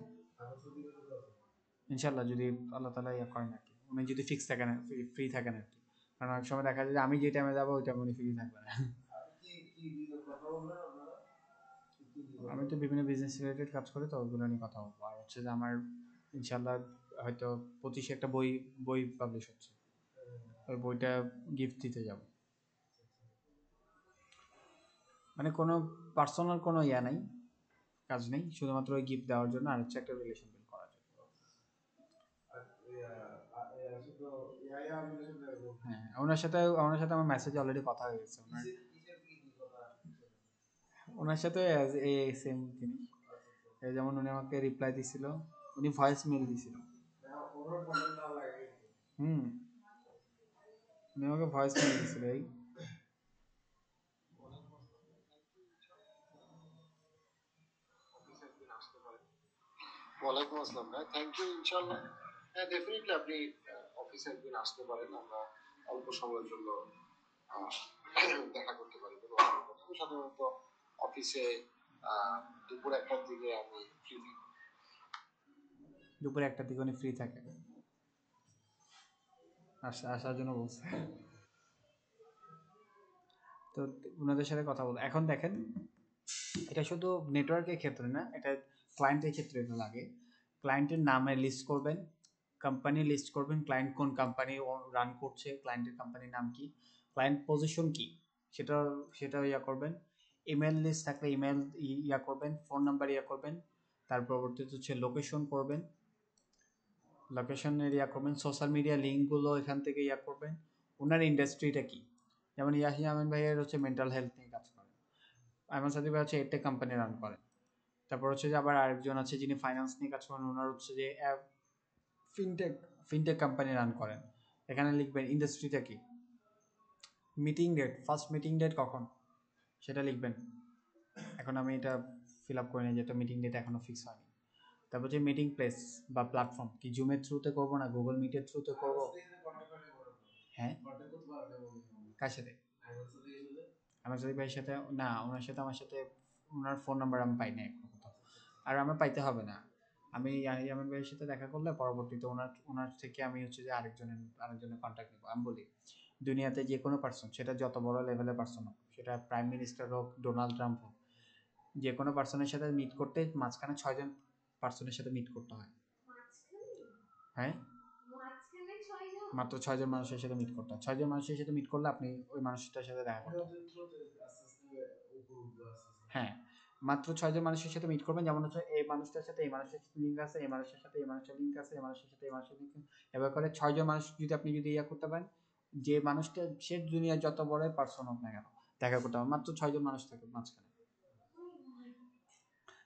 ইনশাল্লাহ যদি আল্লাহ তালা ইয়া করেন আর কি, উনি যদি ফিক্স থাকেন, ফ্রি থাকেন আর কি। কারণ অনেক সময় দেখা যায় যে আমি যে টাইমে যাবো ওই টাইমে উনি ফ্রি থাকবে না। আমি তো বিভিন্ন বিজনেস রিলেটেড কাজ করি, তো ওগুলো নিয়ে কথা বলবো। আর হচ্ছে যে আমার ইনশাল্লাহ হয়তো 25 একটা বই বই পাবলিশ হচ্ছে, ওই বইটা গিফট দিতে যাব। মানে কোনো পার্সোনাল কোনো ইয়া নাই, কাজ নেই, শুধুমাত্র ওই গিফট দেওয়ার জন্য আর হচ্ছে একটা রিলেশন বিল্ড করার জন্য। হ্যাঁ, ওনার সাথে আমার মেসেজ অলরেডি কথা হয়ে গেছে। ওনার সাথে এই সেম জিনিস, এই যেমন উনি আমাকে রিপ্লাই দিছিল, উনি ভয়েস মেল দিছিল। হুম, উনি আমাকে ভয়েস মেল দিছিল এই। ওয়ালাইকুম আসসালাম ভাই, থ্যাংক ইউ। ইনশাআল্লাহ হ্যাঁ ডেফিনেটলি আপনি অফিসে একদিন আসতে পারেন, আমরা অল্প সময়ের জন্য আহ, দেখা করতে পারি। সাধারণত অফিসে দুপুর 1টার দিকে আমি ফ্রি থাকি। দুপুর 1টার দিকে উনি ফ্রি থাকে, আসার জন্য বলছে। তো ওনাদের সাথে কথা বলবো। এখন দেখেন, এটা শুধু নেটওয়ার্কের ক্ষেত্রে না, এটা ক্লায়েন্টের ক্ষেত্রে এটা লাগে। ক্লায়েন্টের নামে লিস্ট করবেন, কোম্পানি লিস্ট করবেন, ক্লায়েন্ট কোন কোম্পানি রান করছে, ক্লায়েন্টের কোম্পানির নাম কি, ক্লায়েন্ট পজিশন কি, সেটা সেটা ইয়া করবেন। ইমেল লিস্ট থাকলে ইমেল ইয়া করবেন, ফোন নাম্বার ইয়া করবেন। তার পরবর্তীতে হচ্ছে লোকেশন করবেন, লোকেশন ইয়া করবেন। সোশ্যাল মিডিয়া লিঙ্কগুলো এখান থেকে ইয়া করবেন। ওনার ইন্ডাস্ট্রিটা কি, যেমন ইয়াহিয়া আমিন ভাইয়ের হচ্ছে মেন্টাল হেলথ নিয়ে কাজ করে, আইমান সাদিক ভাই হচ্ছে এডটেক কোম্পানি রান করে। তারপর হচ্ছে যে আবার আরেকজন আছে যিনি ফাইন্যান্স নিয়ে কাজ করেন, ওনার হচ্ছে যে ফিনটেক ফিনটেক কোম্পানি রান করেন। এখানে লিখবেন ইন্ডাস্ট্রিটা কি, meeting date, first meeting date কখন সেটা লিখবেন। এখন আমি এটা ফিল আপ করিনি, যেটা মিটিং ডেট এখনো ফিক্স হয়নি। তারপর হচ্ছে মিটিং প্লেস বা প্ল্যাটফর্ম কি, জুমের থ্রুতে করবো না গুগল মিটের থ্রুতে করবো। হ্যাঁ, কার সাথে? আমার সাথে ভাইয়ের সাথে না, ওনার সাথে আমার সাথে ওনার ফোন নাম্বার আমি পাই না এখন কোথাও, আর আমার পাইতে হবে না। আমি ইয়ামিন ভাইয়ের সাথে দেখা করলে পরবর্তীতে ওনার থেকে আমি হচ্ছে যে আরেকজনের কন্ট্যাক্ট নেবো। আমি বলি, দুনিয়াতে যে কোনো পার্সন, সেটা যত বড় লেভেলের পার্সন হোক, সেটা প্রাইম মিনিস্টার হোক, ডোনাল্ড ট্রাম্প হোক, যে কোনো পার্সনের সাথে মিট করতে মাঝখানে 6জন পার্সনের সাথে মিট করতে হয়। হ্যাঁ, মাত্র 6জন মানুষের সাথে মিট করতে হয়। 6জন মানুষের সাথে মিট করলে আপনি ওই মানুষটার সাথে দেখা করতে হয়। হ্যাঁ, মাত্র 6জন মানুষের সাথে মিট করবেন। যেমন হচ্ছে এই মানুষটার সাথে এই মানুষের লিঙ্ক আছে, এই মানুষের সাথে এই মানুষের লিঙ্ক আছে, এই মানুষের সাথে এই মানুষের লিঙ্ক, এবার করে 6জন মানুষ যদি আপনি যদি ইয়া করতে পারেন, যে মানুষটা সে দুনিয়ার যত বড় পার্সন হোক না কেন দেখা করতে হবে। মাত্র 6জন মানুষ থাকে মাঝখানে।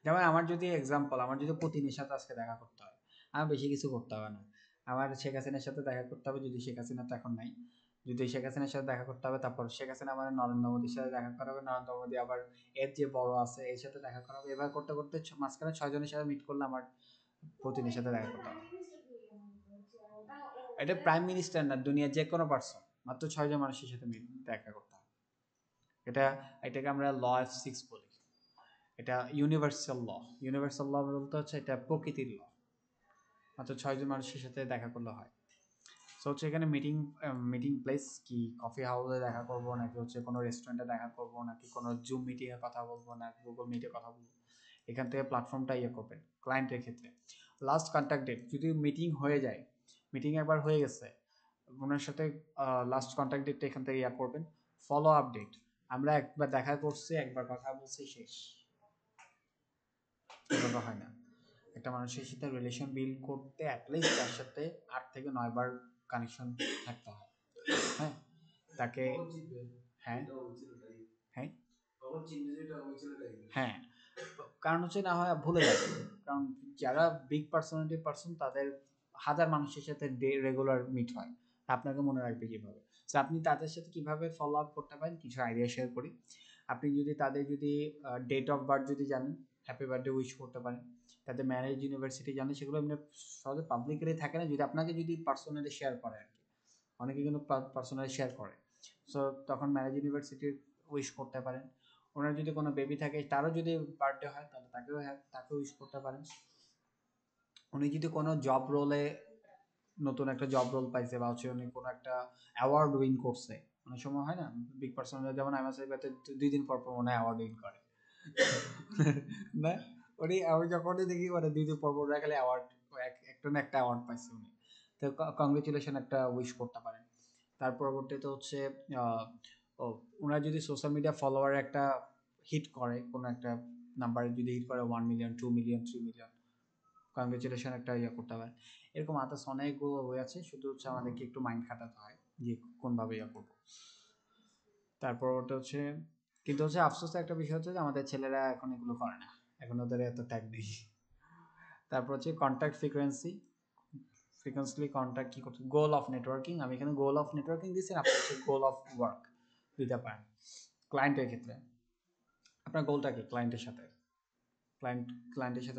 যেমন আমার যদি এক্সাম্পল, আমার যদি পুতিনের সাথে আজকে দেখা করতে হয়, আমার বেশি কিছু করতে হবে না। আমার শেখ হাসিনার সাথে দেখা করতে হবে, যদি শেখ হাসিনা তো এখন নাই, যদি শেখ হাসিনার সাথে দেখা করতে হবে, তারপর শেখ হাসিনা আমার নরেন্দ্র মোদীর সাথে দেখা করা হবে, নরেন্দ্র মোদী আবার এর যে বড় আছে এর সাথে দেখা করা হবে। এবার করতে করতে মাঝখানে 6জনের সাথে মিট করলে আমার পুতিনের সাথে দেখা করতে হবে। এটা প্রাইম মিনিস্টার না, দুনিয়ার যে কোনো পার্সন, মাত্র 6জন মানুষের সাথে দেখা করতে হবে। এটাকে আমরা ল অফ 6 বলি। এটা ইউনিভার্সাল ল। ইউনিভার্সাল ল বলতে হচ্ছে এটা প্রকৃতির ল, মাত্র 6জন মানুষের সাথে দেখা করলে হয়। সো হচ্ছে এখানে মিটিং প্লেস কি, কফি হাউসে দেখা করবো নাকি হচ্ছে কোনো রেস্টুরেন্টে দেখা করবো নাকি কোনো জুম মিটিংয়ে কথা বলবো না গুগল মিটে কথা বলবো, এখান থেকে প্ল্যাটফর্মটা ইয়ে করবেন। ক্লায়েন্টের ক্ষেত্রে লাস্ট কন্ট্যাক্ট ডেট, যদি মিটিং হয়ে যায়, মিটিং একবার হয়ে গেছে, ওনার সাথে লাস্ট কন্ট্যাক্ট ডেটটা এখান থেকে ইয়া করবেন। ফলো আপ ডেট, আমরা একবার দেখা করছি, একবার কথা বলছি, শেষ। এভাবে হয় না। একটা মানুষের সাথে রিলেশন বিল্ড করতে অ্যাটলিস্ট তার সাথে 8 থেকে 9 বার কানেকশন থাকতে হয়। হ্যাঁ, তাকে হ্যাঁ হ্যাঁ হ্যাঁ, কারণ হচ্ছে না হয় ভুলে যাবে। কারণ যারা বিগ পার্সোনালিটি পার্সন, তাদের হাজার মানুষের সাথে রেগুলার মিট হয়, আপনাকে মনে রাখবে কিভাবে। তো আপনি তাদের সাথে কিভাবে ফলো আপ করতে পারেন, কিছু আইডিয়া শেয়ার করি। আপনি যদি তাদের যদি ডেট অফ বার্থ যদি জানেন, হ্যাপি বার্থডে উইশ করতে পারেন। তাদের ম্যারেজ ইউনিভার্সিটি জানেন, সেগুলো এমনি সহজে পাবলিকলি থাকে না, যদি আপনাকে যদি পার্সোনালি শেয়ার করে আর কি, অনেকে কিন্তু পার্সোনালি শেয়ার করে। সো তখন ম্যারেজ ইউনিভার্সিটির উইশ করতে পারেন। ওনার যদি কোনো বেবি থাকে, তারও যদি বার্থডে হয়, তাহলে তাকেও উইশ করতে পারেন। উনি যদি কোনো জব রোলে, নতুন একটা জব রোল পাইছে, বা হচ্ছে উনি কোনো একটা অ্যাওয়ার্ড উইন করছে, অনেক সময় হয় না বিগ পার্সন, যেমন আমার সাথে 2 দিন পর পর মনে হয় অ্যাওয়ার্ড উইন করে না, আমি যখনই দেখি মানে 2 দিন পর পর খালি অ্যাওয়ার্ড, একটা না একটা অ্যাওয়ার্ড পাইছে উনি। তো কংগ্রেচুলেশন একটা উইশ করতে পারেন। তার পরবর্তীতে হচ্ছে ওনারা যদি সোশ্যাল মিডিয়া ফলোয়ার একটা হিট করে, কোনো একটা নাম্বারে যদি হিট করে 1 মিলিয়ন, 2 মিলিয়ন, 3 মিলিয়ন, কংগ্রেচুলেশন একটা ইয়ে করতে পারেন। এরকম আদার্স অনেকগুলো ওয়ে আছে, শুধু হচ্ছে আমাদেরকে একটু মাইন্ড খাটাতে হয় যে কোনভাবে ইয়ে করবো। তারপর ওটা হচ্ছে, কিন্তু হচ্ছে আফসোসের একটা বিষয় হচ্ছে যে আমাদের ছেলেরা এখন এগুলো করে না, এখন ওদের এত ট্যাগ নেই। তারপর হচ্ছে কন্ট্যাক্ট ফ্রিকোয়েন্সলি কন্ট্যাক্ট কি করতে, গোল অফ নেটওয়ার্কিং, আমি এখানে গোল অফ নেটওয়ার্কিং দিচ্ছি, আপনি হচ্ছে গোল অফ ওয়ার্ক দিতে পারেন। ক্লায়েন্টের ক্ষেত্রে আপনার গোলটা কি, ক্লায়েন্টের সাথে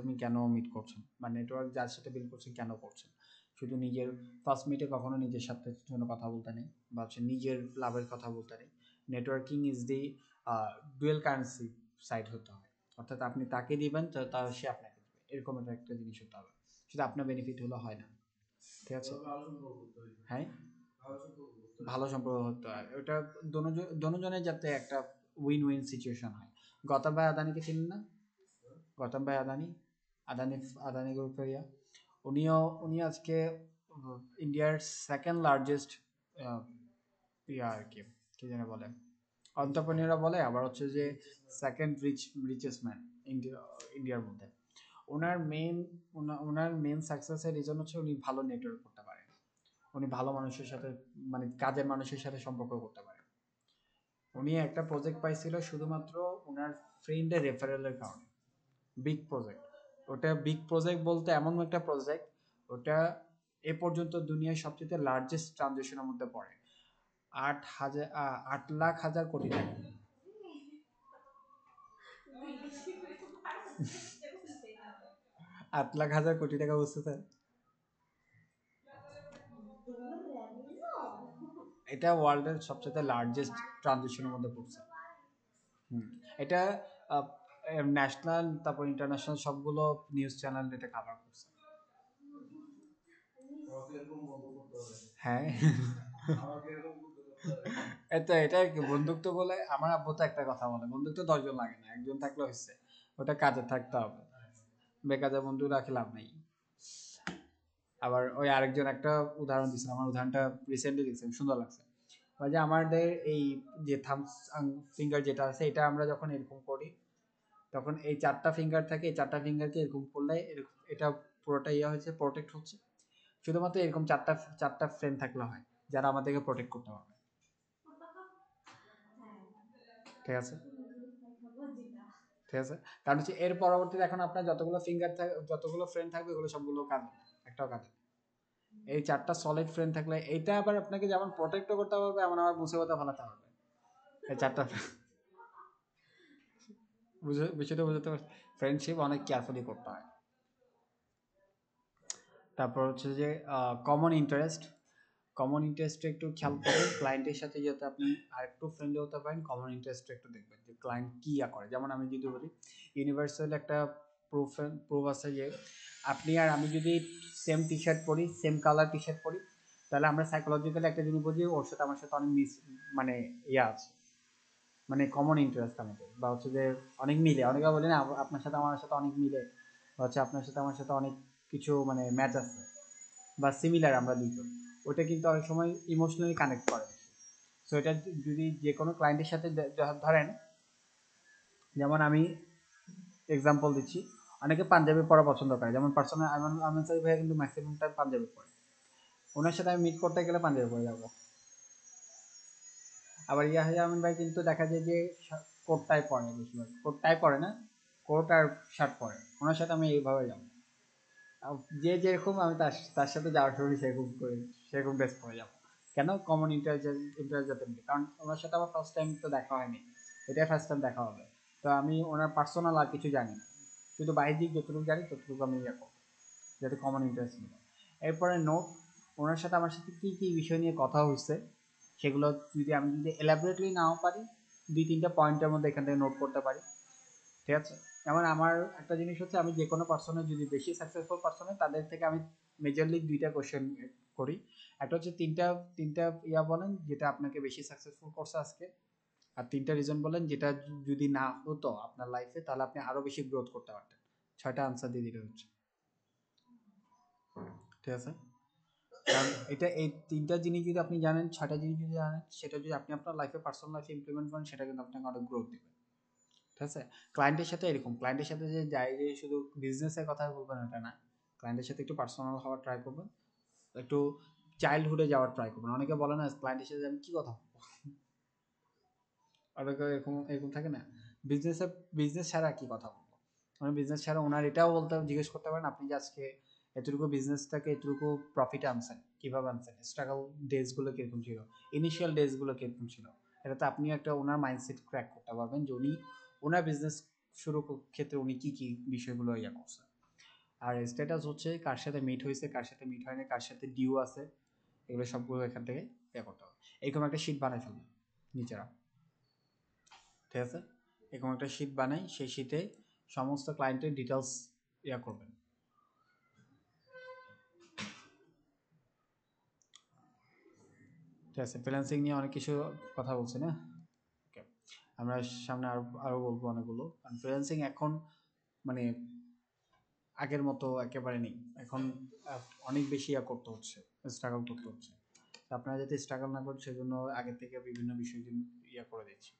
আপনি কেন মিট করছেন, বা নেটওয়ার্ক যার সাথে বিল্ড করছেন কেন করছেন। শুধু নিজের ফার্স্ট মিটে কখনো নিজের সাথে জন্য কথা বলতে নেই, বা হচ্ছে নিজের লাভের কথা বলতে নেই। Networking is the dual currency, side হতে হয়, অর্থাৎ আপনি তাকে দিবেন তো তা সে আপনাকে দিবে, এরকম একটা জিনিস হতে হবে, শুধু আপনার বেনিফিট হলে হয় না, ঠিক আছে? ভালো সম্পর্ক করতে হবে। হ্যাঁ, ভালো সম্পর্ক করতে হবে। ভালো সম্পর্ক হতে হয়, ওটা দোনোজনের যাতে একটা উইন উইন সিচুয়েশন হয়। গৌতম ভাই আদানিকে চিনেন না? গৌতম ভাই আদানি, আদানি আদানি গ্রুপের উনি আজকে ইন্ডিয়ার সেকেন্ড লার্জেস্ট ইয়া আর কি, কি যেন বলে, অন্টারপ্রেনিয়ররা বলে, আবার হচ্ছে যে সেকেন্ড রিচেস্ট ম্যান ইন্ডিয়ার মধ্যে। ওনার মেইন ওনার মেইন সাকসেসের রিজন হচ্ছে উনি ভালো নেটওয়ার্ক করতে পারেন, উনি ভালো মানুষের সাথে, মানে কাজের মানুষের সাথে সম্পর্ক করতে পারেন। উনি একটা প্রজেক্ট পাইছিল শুধুমাত্র ওনার ফ্রেন্ডের রেফারেলের কারণে, বিগ প্রজেক্ট। ওটা বিগ প্রজেক্ট বলতে এমন একটা প্রজেক্ট, ওটা এ পর্যন্ত দুনিয়ার সবচেয়ে লার্জেস্ট ট্রানজেকশনের মধ্যে পড়ে। 8,00,000 কোটি টাকা। 8,00,000 কোটি টাকা, বুঝতে স্যার? এটা ওয়ার্ল্ডের সবচেয়ে লার্জেস্ট ট্রানজেকশনের মধ্যে পড়ছে। এটা ন্যাশনাল, তারপর ইন্টারন্যাশনাল সবগুলো নিউজ চ্যানেল এটা কভার করছে। হ্যাঁ, এটা কি বন্দুক তো বলে, আমার আব্বু তো একটা কথা বলে, বন্দুক তো 10 জন লাগে না, একজন থাকলে হচ্ছে, ওটা কাজে থাকতে হবে, বেকাজে বন্ধু রাখে লাভ নেই। আবার ওই আরেকজন একটা উদাহরণ দিচ্ছিল, আমার উদাহরণটা রিসেন্টলি দেখছিলাম, সুন্দর লাগছে। ওই যে আমাদের এই যে থাম্বস ফিঙ্গার যেটা আছে, এটা আমরা যখন এরকম করি তখন এই 4টা ফিঙ্গার থাকে, এই 4টা ফিঙ্গারকে এরকম করলে এটা পুরোটা ইয়ে হচ্ছে, প্রোটেক্ট হচ্ছে। শুধুমাত্র এরকম চারটা ফ্রেন্ড থাকলে হয়, যারা আমাদেরকে প্রোটেক্ট করতে পারবে, ঠিক আছে? ঠিক আছে, কারণ হচ্ছে এর পরবর্তীতে এখন আপনার যতগুলো ফিঙ্গার থাকে, যতগুলো ফ্রেন্ড থাকবে, এগুলো সবগুলো কাজে, একটাও কাজে। এই 4টা সলিড ফ্রেন্ড থাকলে এইটা আবার আপনাকে যেমন প্রোটেক্টও করতে পারবে, এমন আবার মুসিবতে ফেলাতে পারবে। এই 4টা বিষয়টা বুঝতে পারছি। ফ্রেন্ডশিপ অনেক কেয়ারফুলি করতে হয়। তারপর হচ্ছে যে কমন ইন্টারেস্ট একটু খেয়াল করবেন, ক্লায়েন্টের সাথে যাতে আপনি আরেকটু ফ্রেন্ডলি হতে পারেন, কমন ইন্টারেস্ট একটু দেখবেন যে ক্লায়েন্ট কি করে। যেমন আমি যদি বলি, ইউনিভার্সাল একটা প্রুফ আছে যে আপনি আর আমি যদি সেম টি শার্ট পরি, সেম কালার টি শার্ট পরি, তাহলে আমরা সাইকোলজিক্যালি একটা জিনিস বুঝি, ওর সাথে আমার সাথে অনেক মানে ইয়ে আছে, মানে কমন ইন্টারেস্ট আমাদের, বা হচ্ছে যে অনেক মিলে, অনেকে বলে না আপনার সাথে আমার সাথে অনেক মিলে, বা হচ্ছে আপনার সাথে আমার সাথে অনেক কিছু মানে ম্যাচ আছে, বা সিমিলার আমরা দুজন, ওটা কিন্তু অনেক সময় ইমোশনালি কানেক্ট করে। সো এটা যদি যে কোনো ক্লায়েন্টের সাথে ধরেন, যেমন আমি এক্সাম্পল দিচ্ছি, অনেকে পাঞ্জাবি পরা পছন্দ করে, যেমন পার্সোনাল আমান সাহেব ভাইয়া কিন্তু ম্যাক্সিমাম টাইম পাঞ্জাবি পরে, ওনার সাথে আমি মিট করতে গেলে পাঞ্জাবি পরে যাবো। আবার ইয়াহিয়া আমিন ভাই কিন্তু দেখা যায় যে কোট টাই পরে, বেশিরভাগ কোট টাই পরে না, কোট আর শার্ট পরে, ওনার সাথে আমি এইভাবে যাবো। যে যেরকম আমি তার সাথে যাওয়ার সময় সেরকম ড্রেস পরে যাবো। কেন? কমন ইন্টারেস্ট যাতে মিলে, কারণ ওনার সাথে আমার ফার্স্ট টাইম তো দেখা হয়নি, এটাই ফার্স্ট টাইম দেখা হবে। তো আমি ওনার পার্সোনাল আর কিছু জানি না, শুধু বাহ্যিক যতটুকু জানি ততটুকু আমি ইয়ে করবো, যাতে কমন ইন্টারেস্ট মিলে। এরপরে নোট, ওনার সাথে আমার সাথে কী কী বিষয় নিয়ে কথা হয়েছে সেগুলো যদি এলাবোরেটলি নাও পারি, 2-3টা পয়েন্টের মধ্যে এখান থেকে নোট করতে পারি, ঠিক আছে? যেমন আমার একটা জিনিস হচ্ছে, আমি যে কোনো পার্সনের যদি বেশি সাকসেসফুল পার্সন হয়, তাদের থেকে আমি মেজরলি 2টা কোশ্চেন করি। একটা হচ্ছে তিনটা তিনটা ইয়া বলেন যেটা আপনাকে বেশি সাকসেসফুল করছে আজকে, আর 3টা রিজন বলেন যেটা যদি না হতো আপনার লাইফে, তাহলে আপনি আরো বেশি গ্রোথ করতে পারতেন। 6টা আনসার দিয়ে দিতে হচ্ছে, ঠিক আছে? কারণ এই 3টা জিনিস যদি আপনি জানেন, 6টা জিনিস যদি জানেন, সেটা যদি আপনি আপনার লাইফে, পার্সোনাল লাইফে ইমপ্লিমেন্ট করেন, সেটা কিন্তু আপনাকে অনেক গ্রোথ দেবে, ঠিক আছে? ক্লায়েন্টের সাথে এরকম, ক্লায়েন্টের সাথে যে যাই যে শুধু বিজনেসের কথা বলবেন এটা না, ক্লায়েন্টের সাথে একটু পার্সোনাল হওয়ার ট্রাই করবেন, একটু চাইল্ডহুডে যাওয়ার ট্রাই করবেন। অনেকে বলে না ক্লায়েন্টের সাথে আমি কি কথা বলবো, অনেকে এরকম এরকম থাকে না, বিজনেস ছাড়া কি কথা বলবো, মানে বিজনেস ছাড়া ওনার এটাও জিজ্ঞেস করতে পারেন আপনি যে আজকে এতটুকু বিজনেসটাকে এতটুকু প্রফিট আনছেন, কিভাবে আনছেন, স্ট্রাগল ডেজগুলো কিরকম ছিল, ইনিশিয়াল ডেজগুলো কিরকম ছিল, এটাতে আপনি একটা ওনার মাইন্ডসেট ক্র্যাক করতে পারবেন যে উনি ওনার বিজনেস শুরু ক্ষেত্রে উনি কি কি বিষয়গুলো ইয়ে করছে। আর স্ট্যাটাস হচ্ছে কার সাথে মিট হয়েছে, কার সাথে মিট হয়নি, কার সাথে ডিউ আছে, এগুলো সবগুলো এখান থেকে ইয়ে করতে হবে। এরকম একটা শিট বানাই ফেলবেন নিচেরা, ঠিক আছে? এরকম একটা শীট বানাই, সেই শীটে সমস্ত ক্লায়েন্টের ডিটেলস ইয়া করবেন। ঠিক আছে, ফ্রিল্যান্সিং নিয়ে অনেক কিছু কথা বলছি না, ওকে, আমরা সামনে আরো বলবো অনেকগুলো। কারণ ফ্রিল্যান্সিং এখন মানে আগের মতো একেবারে নেই, এখন অনেক বেশি ইয়া করতে হচ্ছে, স্ট্রাগল করতে হচ্ছে। তো আপনারা যাতে স্ট্রাগল না করেন সেজন্য আগে থেকে বিভিন্ন বিষয় ইয়া করে দিচ্ছি।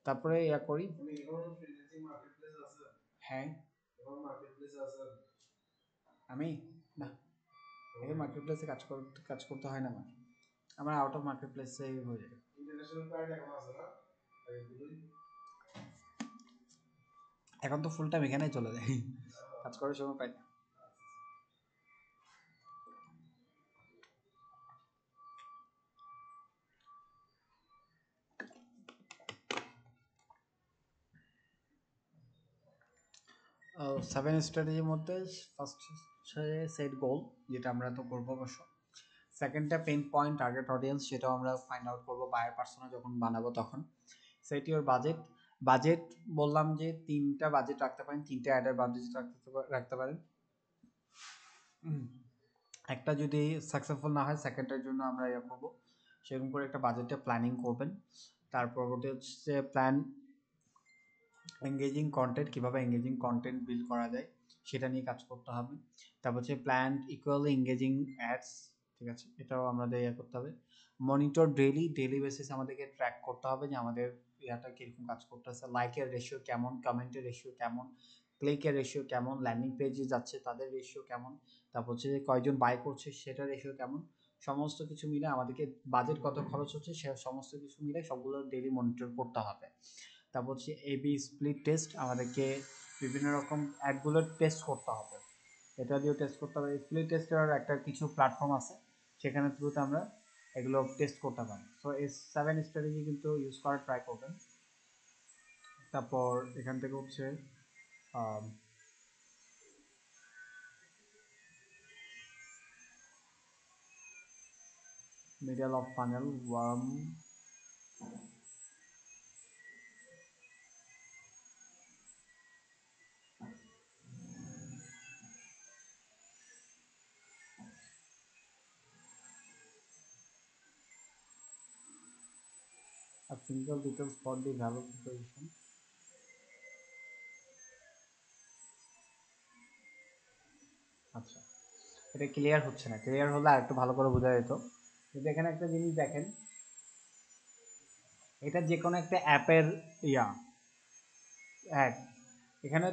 তারপরে ইয়া করি। হ্যাঁ, আমি না, এই মার্কেট প্লেসে কাজ করতে হয় না আমার, আমার আউট অফ মার্কেট প্লেসে হয়ে যায়। এখন তো ফুল টাইম এখানেই চলে যায়, কাজ করার সময় পাই না। সেভেন স্ট্র্যাটেজির মধ্যে ফার্স্ট হচ্ছে সেট গোল, যেটা আমরা তো করবো অবশ্য। সেকেন্ডটা পেইন পয়েন্ট টার্গেট অডিয়েন্স, সেটাও আমরা ফাইন্ড আউট করবো বায়ার পার্সোনা যখন বানাবো তখন। সেট ইউর বাজেট, বাজেট বললাম যে 3টা বাজেট রাখতে পারেন, 3টা অ্যাডের বাজেট রাখতে পারেন। একটা যদি সাকসেসফুল না হয় সেকেন্ডের জন্য আমরা ইয়ে করবো, সেরকম করে একটা বাজেটে প্ল্যানিং করবেন। তারপর হচ্ছে প্ল্যান এঙ্গেজিং কন্টেন্ট, কীভাবে এঙ্গেজিং কন্টেন্ট বিল্ড করা যায় সেটা নিয়ে কাজ করতে হবে। তারপর হচ্ছে প্ল্যান ইকুয়ালি এঙ্গেজিং অ্যাডস, ঠিক আছে, এটাও আমাদের ইয়ে করতে হবে। মনিটর ডেইলি বেসিস আমাদেরকে ট্র্যাক করতে হবে যে আমাদের ইয়াটা কীরকম কাজ করতেছে, লাইকের রেশিও কেমন, কমেন্টের রেশিও কেমন, ক্লিকের রেশিও কেমন, ল্যান্ডিং পেজে যাচ্ছে তাদের রেশিও কেমন, তারপর হচ্ছে যে কয়জন বাই করছে সেটা রেশিও কেমন, সমস্ত কিছু মিলে আমাদেরকে বাজেট কত খরচ হচ্ছে সে সমস্ত কিছু মিলে সবগুলো ডেইলি মনিটর করতে হবে। তারপর হচ্ছে এবি স্প্লিট টেস্ট, আমাদেরকে বিভিন্ন রকম অ্যাডগুলোর টেস্ট করতে হবে, এটা দিয়েও টেস্ট করতে হবে। স্প্লিট টেস্টের একটা কিছু প্ল্যাটফর্ম আছে, সেখানে থ্রুতে আমরা এগুলো টেস্ট করতে পারি। সো এই 7 স্ট্র্যাটেজি কিন্তু ইউজ করার ট্রাই করবেন। তারপর এখান থেকে হচ্ছে middle of funnel, warm, a single details for the value proposition। আচ্ছা, এটা ক্লিয়ার হচ্ছে না, ক্লিয়ার হলে আর একটু ভালো করে বোঝা যেত। কিন্তু এখানে একটা জিনিস দেখেন, এটা যে কোনো একটা অ্যাপের ইয়া অ্যাড, এখানে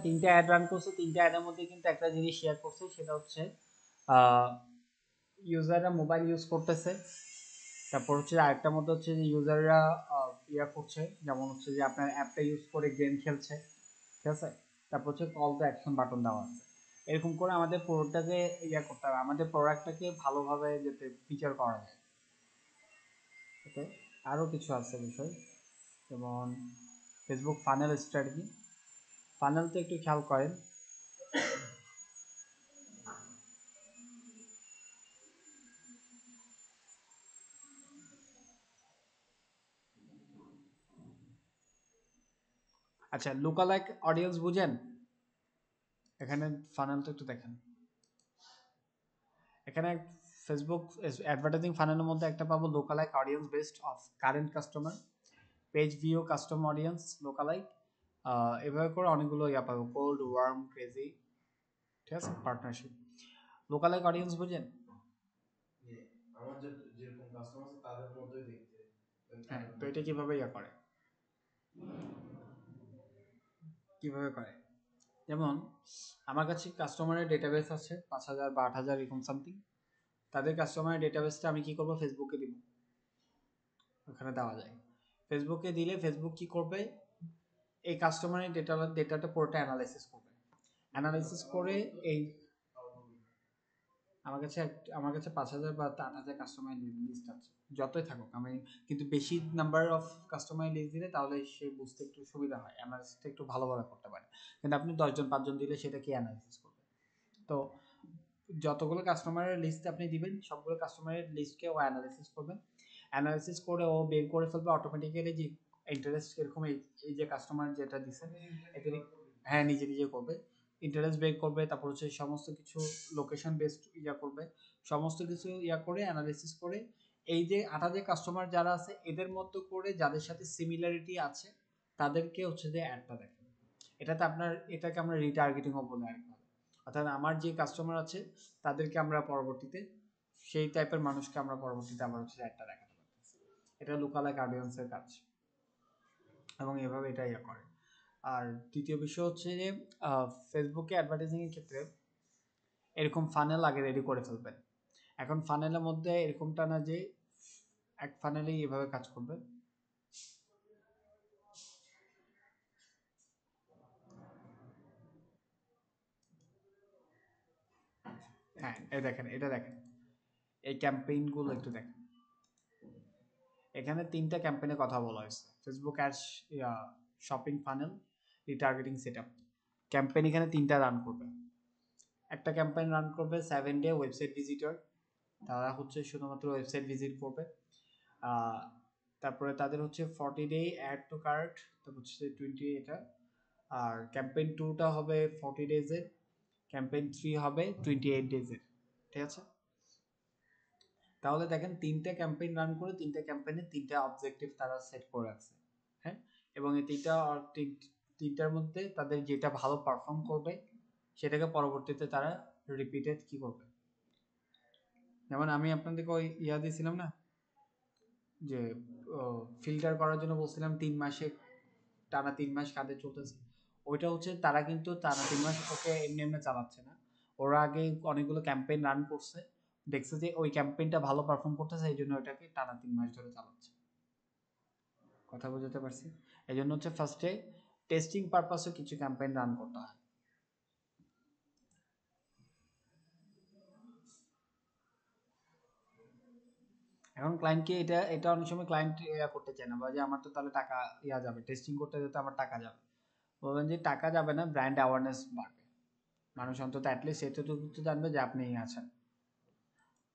তিনটা অ্যাড রান করছে, তিনটা অ্যাডের মধ্যে কিন্তু একটা জিনিস শেয়ার করছে, সেটা হচ্ছে ইউজাররা মোবাইল ইউজ করতেছে। তারপর হচ্ছে আরেকটার মধ্যে হচ্ছে যে ইউজাররা ইয়া করছে, যেমন হচ্ছে যে আপনার অ্যাপটা ইউজ করে গেম খেলছে, ঠিক আছে। তারপর হচ্ছে কল টু অ্যাকশন বাটন দেওয়া আছে। এরকম করে আমাদের প্রোডাক্টটাকে ইয়া করতে হবে, আমাদের প্রোডাক্টটাকে ভালোভাবে যাতে ফিচার করা যায়। ওকে, আরও কিছু আছে বিষয়, যেমন ফেসবুক ফানেল স্ট্র্যাটেজি। ফানেল তো একটু খেয়াল করেন, আচ্ছা লুকালাইক অডিয়েন্স বুঝেন, এখানে ফানেলটা একটু দেখেন। এখানে ফেসবুক অ্যাডভার্টাইজিং ফানেলের মধ্যে একটা পাবো লোকালাইক audience based of current customer, page view custom audience লোকালাইক, এভাবে করে অনেকগুলো ইয়া পাবো, কোল্ড, ওয়ার্ম, ক্রেজি, ঠিক আছে, পার্টনারশিপ। লোকালাইক অডিয়েন্স বুঝেন? আমার যেরকম কাস্টমার আছে তাদের মধ্যেই দেখতে। হ্যাঁ, তো এটা কিভাবে ইয়া করে, কিভাবে করে, যেমন আমার কাছে কাস্টমারের ডেটাবেস আছে 5,000 বা 8,000 এরকম সামথিং, তাদের কাস্টমারের ডেটাবেসটা আমি কি করবো, ফেসবুকে দিব, ওখানে দেওয়া যায়। ফেসবুকে দিলে ফেসবুক কি করবে, এই কাস্টমারের ডেটাটা পুরোটা অ্যানালাইসিস করবে, অ্যানালাইসিস করে এই আমার কাছে 5,000 বা 8,000 কাস্টমার লিস্ট আছে, যতই থাকুক আমি, কিন্তু বেশি নাম্বার অফ কাস্টমার লিস্ট দিলে তাহলে সে বুঝতে একটু সুবিধা হয়, অ্যানালাইসিসটা একটু ভালোভাবে করতে পারে। কিন্তু আপনি 10 জন 5 জন দিলে সেটা কি অ্যানালাইসিস করবে? তো যতগুলো কাস্টমারের লিস্ট আপনি দিবেন সবগুলো কাস্টমারের লিস্টকে ও অ্যানালাইসিস করবে, অ্যানালাইসিস করে ও বের করে ফেলবে অটোমেটিক্যালি যে ইন্টারেস্ট কিরকম, এই যে কাস্টমার যেটা দিছে এদের, হ্যাঁ নিজে নিজে করবে, ইন্টারেস্ট বের করবে, তারপর হচ্ছে সমস্ত কিছু লোকেশন বেসড ইয়া করবে, সমস্ত কিছু ইয়া করে অ্যানালাইসিস করে এই যে 8,000 কাস্টমার যারা আছে এদের মধ্যে করে যাদের সাথে সিমিলারিটি আছে তাদেরকে হচ্ছে যে অ্যাডটা দেখে। এটাতে আপনার, এটাকে আমরা রিটার্গেটিংও বলে আরেকভাবে। অর্থাৎ আমার যে কাস্টমার আছে তাদেরকে আমরা পরবর্তীতে, সেই টাইপের মানুষকে আমরা পরবর্তীতে আবার হচ্ছে অ্যাডটা দেখাতে পারতেছি। এটা লুকালাইক অডিয়েন্সের কাজ, এবং এভাবে এটা ইয়ে করে। আর দ্বিতীয় বিষয় হচ্ছে যে ফেসবুকে অ্যাডভার্টাইজিং এর ক্ষেত্রে এরকম ফানেল আগে রেডি করে ফেলবেন। এখন ফানেলের মধ্যে এরকমটা না যে এক ফানেলেই এভাবে কাজ করবে। হ্যাঁ এই দেখেন, এটা দেখেন, এই ক্যাম্পেইনগুলো একটু দেখেন। এখানে 3টা ক্যাম্পেইনের কথা বলা হয়েছে, Facebook ads, shopping funnel, retargeting setup. Campaign এখানে 3টা রান করবে। একটা ক্যাম্পেইন রান করবে 7 ডে ওয়েবসাইট ভিজিটর, তারা হচ্ছে শুধুমাত্র ওয়েবসাইট ভিজিট করবে। তারপরে তাদের হচ্ছে 40 ডে অ্যাড টু কার্ট, তারপর হচ্ছে 20 এটা। আর ক্যাম্পেইন 2টা হবে 40 ডেজের, ক্যাম্পেইন 3 হবে 28 ডেজের। ঠিক আছে, তাহলে দেখেন 3টা ক্যাম্পেইন রান করে 3টা ক্যাম্পেইনে 3টা অবজেক্টিভ তারা সেট করে আছে। হ্যাঁ, এবং এই 3টার মধ্যে তাদের যেটা ভালো পারফর্ম করবে সেটাকে পরবর্তীতে তারা রিপিটেড কি করবে। যেমন আমি আপনাদেরকে ওই ইয়া দিয়েছিলাম না, যে ফিল্টার করার জন্য বলছিলাম 3 মাসে, টানা 3 মাস কাদের চলতেছে, ওইটা হচ্ছে তারা কিন্তু টানা 3 মাস ওকে এমনি এমনি চালাচ্ছে না। ওরা আগে অনেকগুলো ক্যাম্পেইন রান করছে, দেখছে যে ওই ক্যাম্পেইনটা ভালো পারফর্ম করতেছে, এই জন্য ওটাকে টানা 3 মাস ধরে চালাচ্ছে। কথা বুঝতে পারছি? এই জন্য হচ্ছে ফার্স্টে টেস্টিং পারপাসে কিছু ক্যাম্পেইন রান করতে হয়। এখন ক্লায়েন্টকে এটা এটা অনেক সময় ক্লায়েন্ট ইয়া করতে চায় না, বা যে আমার তো তাহলে টাকা ইয়া যাবে, টেস্টিং করতে যেতে আমার টাকা যাবে। বলবেন যে টাকা যাবে না, ব্র্যান্ড অ্যাওয়ারনেস বাড়বে, মানুষ অন্তত অ্যাটলিস্ট এতটুকু তো জানবে যে আপনি আছেন।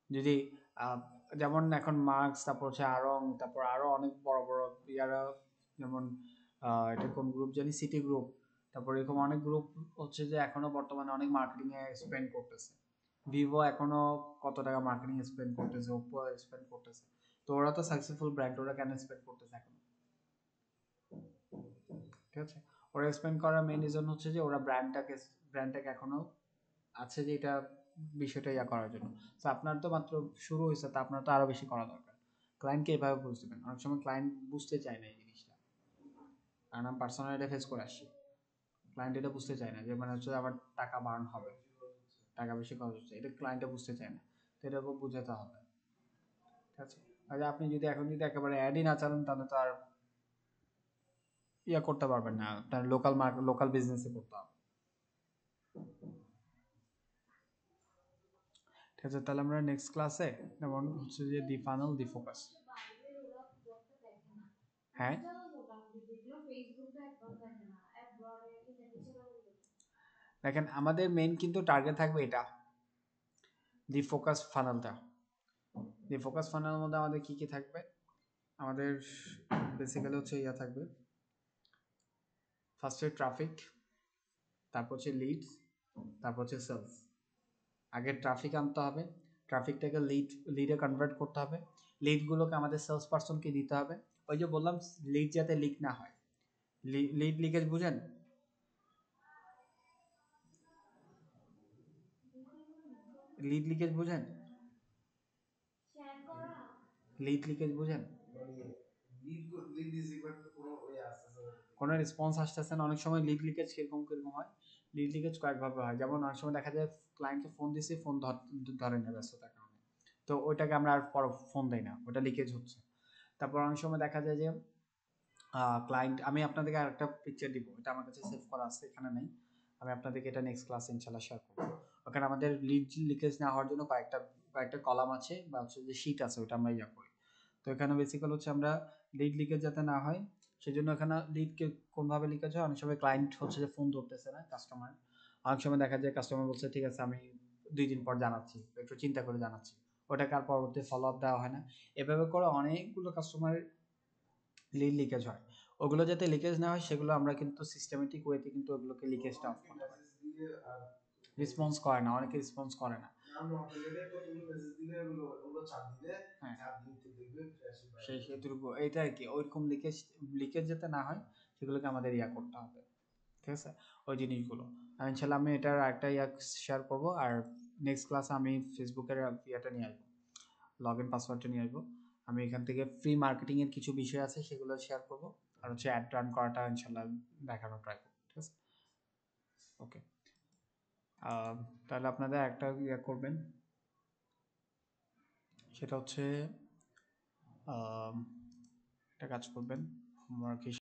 যদি আহ, যেমন এখন মার্কস, তারপর হচ্ছে আরং, তারপর আরো অনেক বড় বড় ইয়ারা, যেমন এটা কোন গ্রুপ জানি, সিটি গ্রুপ, তারপর এরকম অনেক গ্রুপ হচ্ছে যে এখনো বর্তমানে অনেক মার্কেটিং এ স্পেন্ড করতেছে। ভিভো এখনো কত টাকা মার্কেটিং এ স্পেন্ড করতেছে, ওপো স্পেন্ড করতেছে। তো ওরা তো সাকসেসফুল ব্র্যান্ড, ওরা কেন স্পেন্ড করতেছে এখন? ঠিক আছে, ওরা স্পেন্ড করার মেইন রিজন হচ্ছে যে ওরা ব্র্যান্ডটাকে এখনো আছে, যে এটা বিষয়টা ইয়া করার জন্য। তো আপনার তো মাত্র শুরু হয়েছে, তা আপনার তো আরো বেশি করা দরকার। ক্লায়েন্টকে এভাবে বুঝতেবেন, অনেক সময় ক্লায়েন্ট বুঝতে চায় না এই জিনিসটা, কারণ আমি পার্সোনালি এটা ফেস করে আসছি। ক্লায়েন্ট এটা বুঝতে চায় না যে মানে হচ্ছে আমার টাকা বার্ন হবে, টাকা বেশি খরচ হচ্ছে, এটা ক্লায়েন্টটা বুঝতে চায় না। তো এটা বুঝাতে হবে। ঠিক আছে, আর আপনি যদি এখন যদি একেবারে অ্যাডই না চালান তাহলে তো আর ইয়া করতে পারবেন না, আপনার লোকাল মার্কেট, লোকাল বিজনেসে করতে হবে। ঠিক আছে, তাহলে আমরা নেক্সট ক্লাসে যেমন হচ্ছে যে দি ফানেল, দি ফোকাস। হ্যাঁ, দেখেন আমাদের মেইন কিন্তু টার্গেট থাকবে এটা, দি ফোকাস ফানেলটা। দি ফোকাস ফানেলের মধ্যে আমাদের কি কি থাকবে, আমাদের বেসিক্যালি হচ্ছে ইয়া থাকবে, ফার্স্টে ট্রাফিক, তারপর হচ্ছে লিডস, তারপর হচ্ছে সেলস। আগে ট্রাফিক আনতে হবে, ট্রাফিকটাকে লিডে কনভার্ট করতে হবে, লিডগুলোকে আমাদের সেলস পার্সনকে দিতে হবে। ওই যে বললাম লিড যাতে লিক না হয়, লিড লিকেজ বুঝেন? লিড লিকেজ বুঝেন? লিড লিকেজ বুঝেন? লিড দিছি বাট কোনো ওই আসতেছে না। কোনো রেসপন্স আসতেছে না। অনেক সময় লিড লিকেজ কিরকম কিরকম হয়, লিড লিকেজ কয়েকভাবে হয়। যেমন অনেক সময় দেখা যায় ক্লায়েন্টকে ফোন দিছি, ফোন ধরে না ব্যস্ততার কারণে, তো ওইটাকে আমরা আর পর ফোন দেই না, ওটা লিকেজ হচ্ছে। তারপর অনেক সময় দেখা যায় যে ক্লায়েন্ট, আমি আপনাদেরকে আরেকটা পিকচার দিব, এটা আমার কাছে সেভ করা আছে, এখানে নেই, আমি আপনাদেরকে এটা নেক্সট ক্লাসে ইনশাল্লাহ শেয়ার করবো। ওখানে আমাদের লিড লিকেজ না হওয়ার জন্য কয়েকটা কয়েকটা কলাম আছে, বা হচ্ছে যে শিট আছে, ওটা আমরা ইয়া করি। তো এখানে বেসিক্যাল হচ্ছে আমরা লিড লিকেজ যাতে না হয় সেজন্য এখানে লিডকে কোনভাবে লিকেজ হয়, অনেক সময় ক্লায়েন্ট হচ্ছে যে ফোন ধরতেছে না কাস্টমার, অনেক সময় দেখা যায় কাস্টমার বলছে ঠিক আছে আমি 2 দিন পর জানাচ্ছি, একটু চিন্তা করে জানাচ্ছি, ওটাকে আর পরবর্তী ফলো আপ দেওয়া হয় না। এভাবে করে অনেকগুলো কাস্টমার লিড লিকেজ হয়। ওগুলো যাতে লিকেজ না হয় সেগুলো আমরা কিন্তু সিস্টেমেটিক ওয়েতে কিন্তু ওগুলোকে লিকেজটা অফ করতে পারি। মেসেজ দিলে আর রেসপন্স করে না, অনেকে রেসপন্স করে না। আমরা অটোমেটেড কতগুলো মেসেজ দিলে ওগুলো চাপ দিলে হ্যাঁ, চাপ দিতে দেখবে ফ্রেশ সেই সেটুকু এটা আর কি, ওইরকম লিকেজ লিকেজ যাতে না হয় সেগুলোকে আমাদের ইয়া করতে হবে, ঠিক আছে, ওই জিনিসগুলো। আর ইনশাল্লাহ আমি এটার একটা ইয়া শেয়ার করবো, আর নেক্সট ক্লাসে আমি ফেসবুকের ইয়েটা নিয়ে আসবো, লগ ইন পাসওয়ার্ডটা নিয়ে আসবো। আমি এখান থেকে ফ্রি মার্কেটিং এর কিছু বিষয় আছে সেগুলো শেয়ার করবো, আর হচ্ছে অ্যাড রান করাটা ইনশাল্লাহ দেখানোর ট্রাই করবো, ঠিক আছে। ওকে, তাহলে আপনাদের একটা ইয়ে করবেন, সেটা হচ্ছে একটা কাজ করবেন হোমওয়ার্ক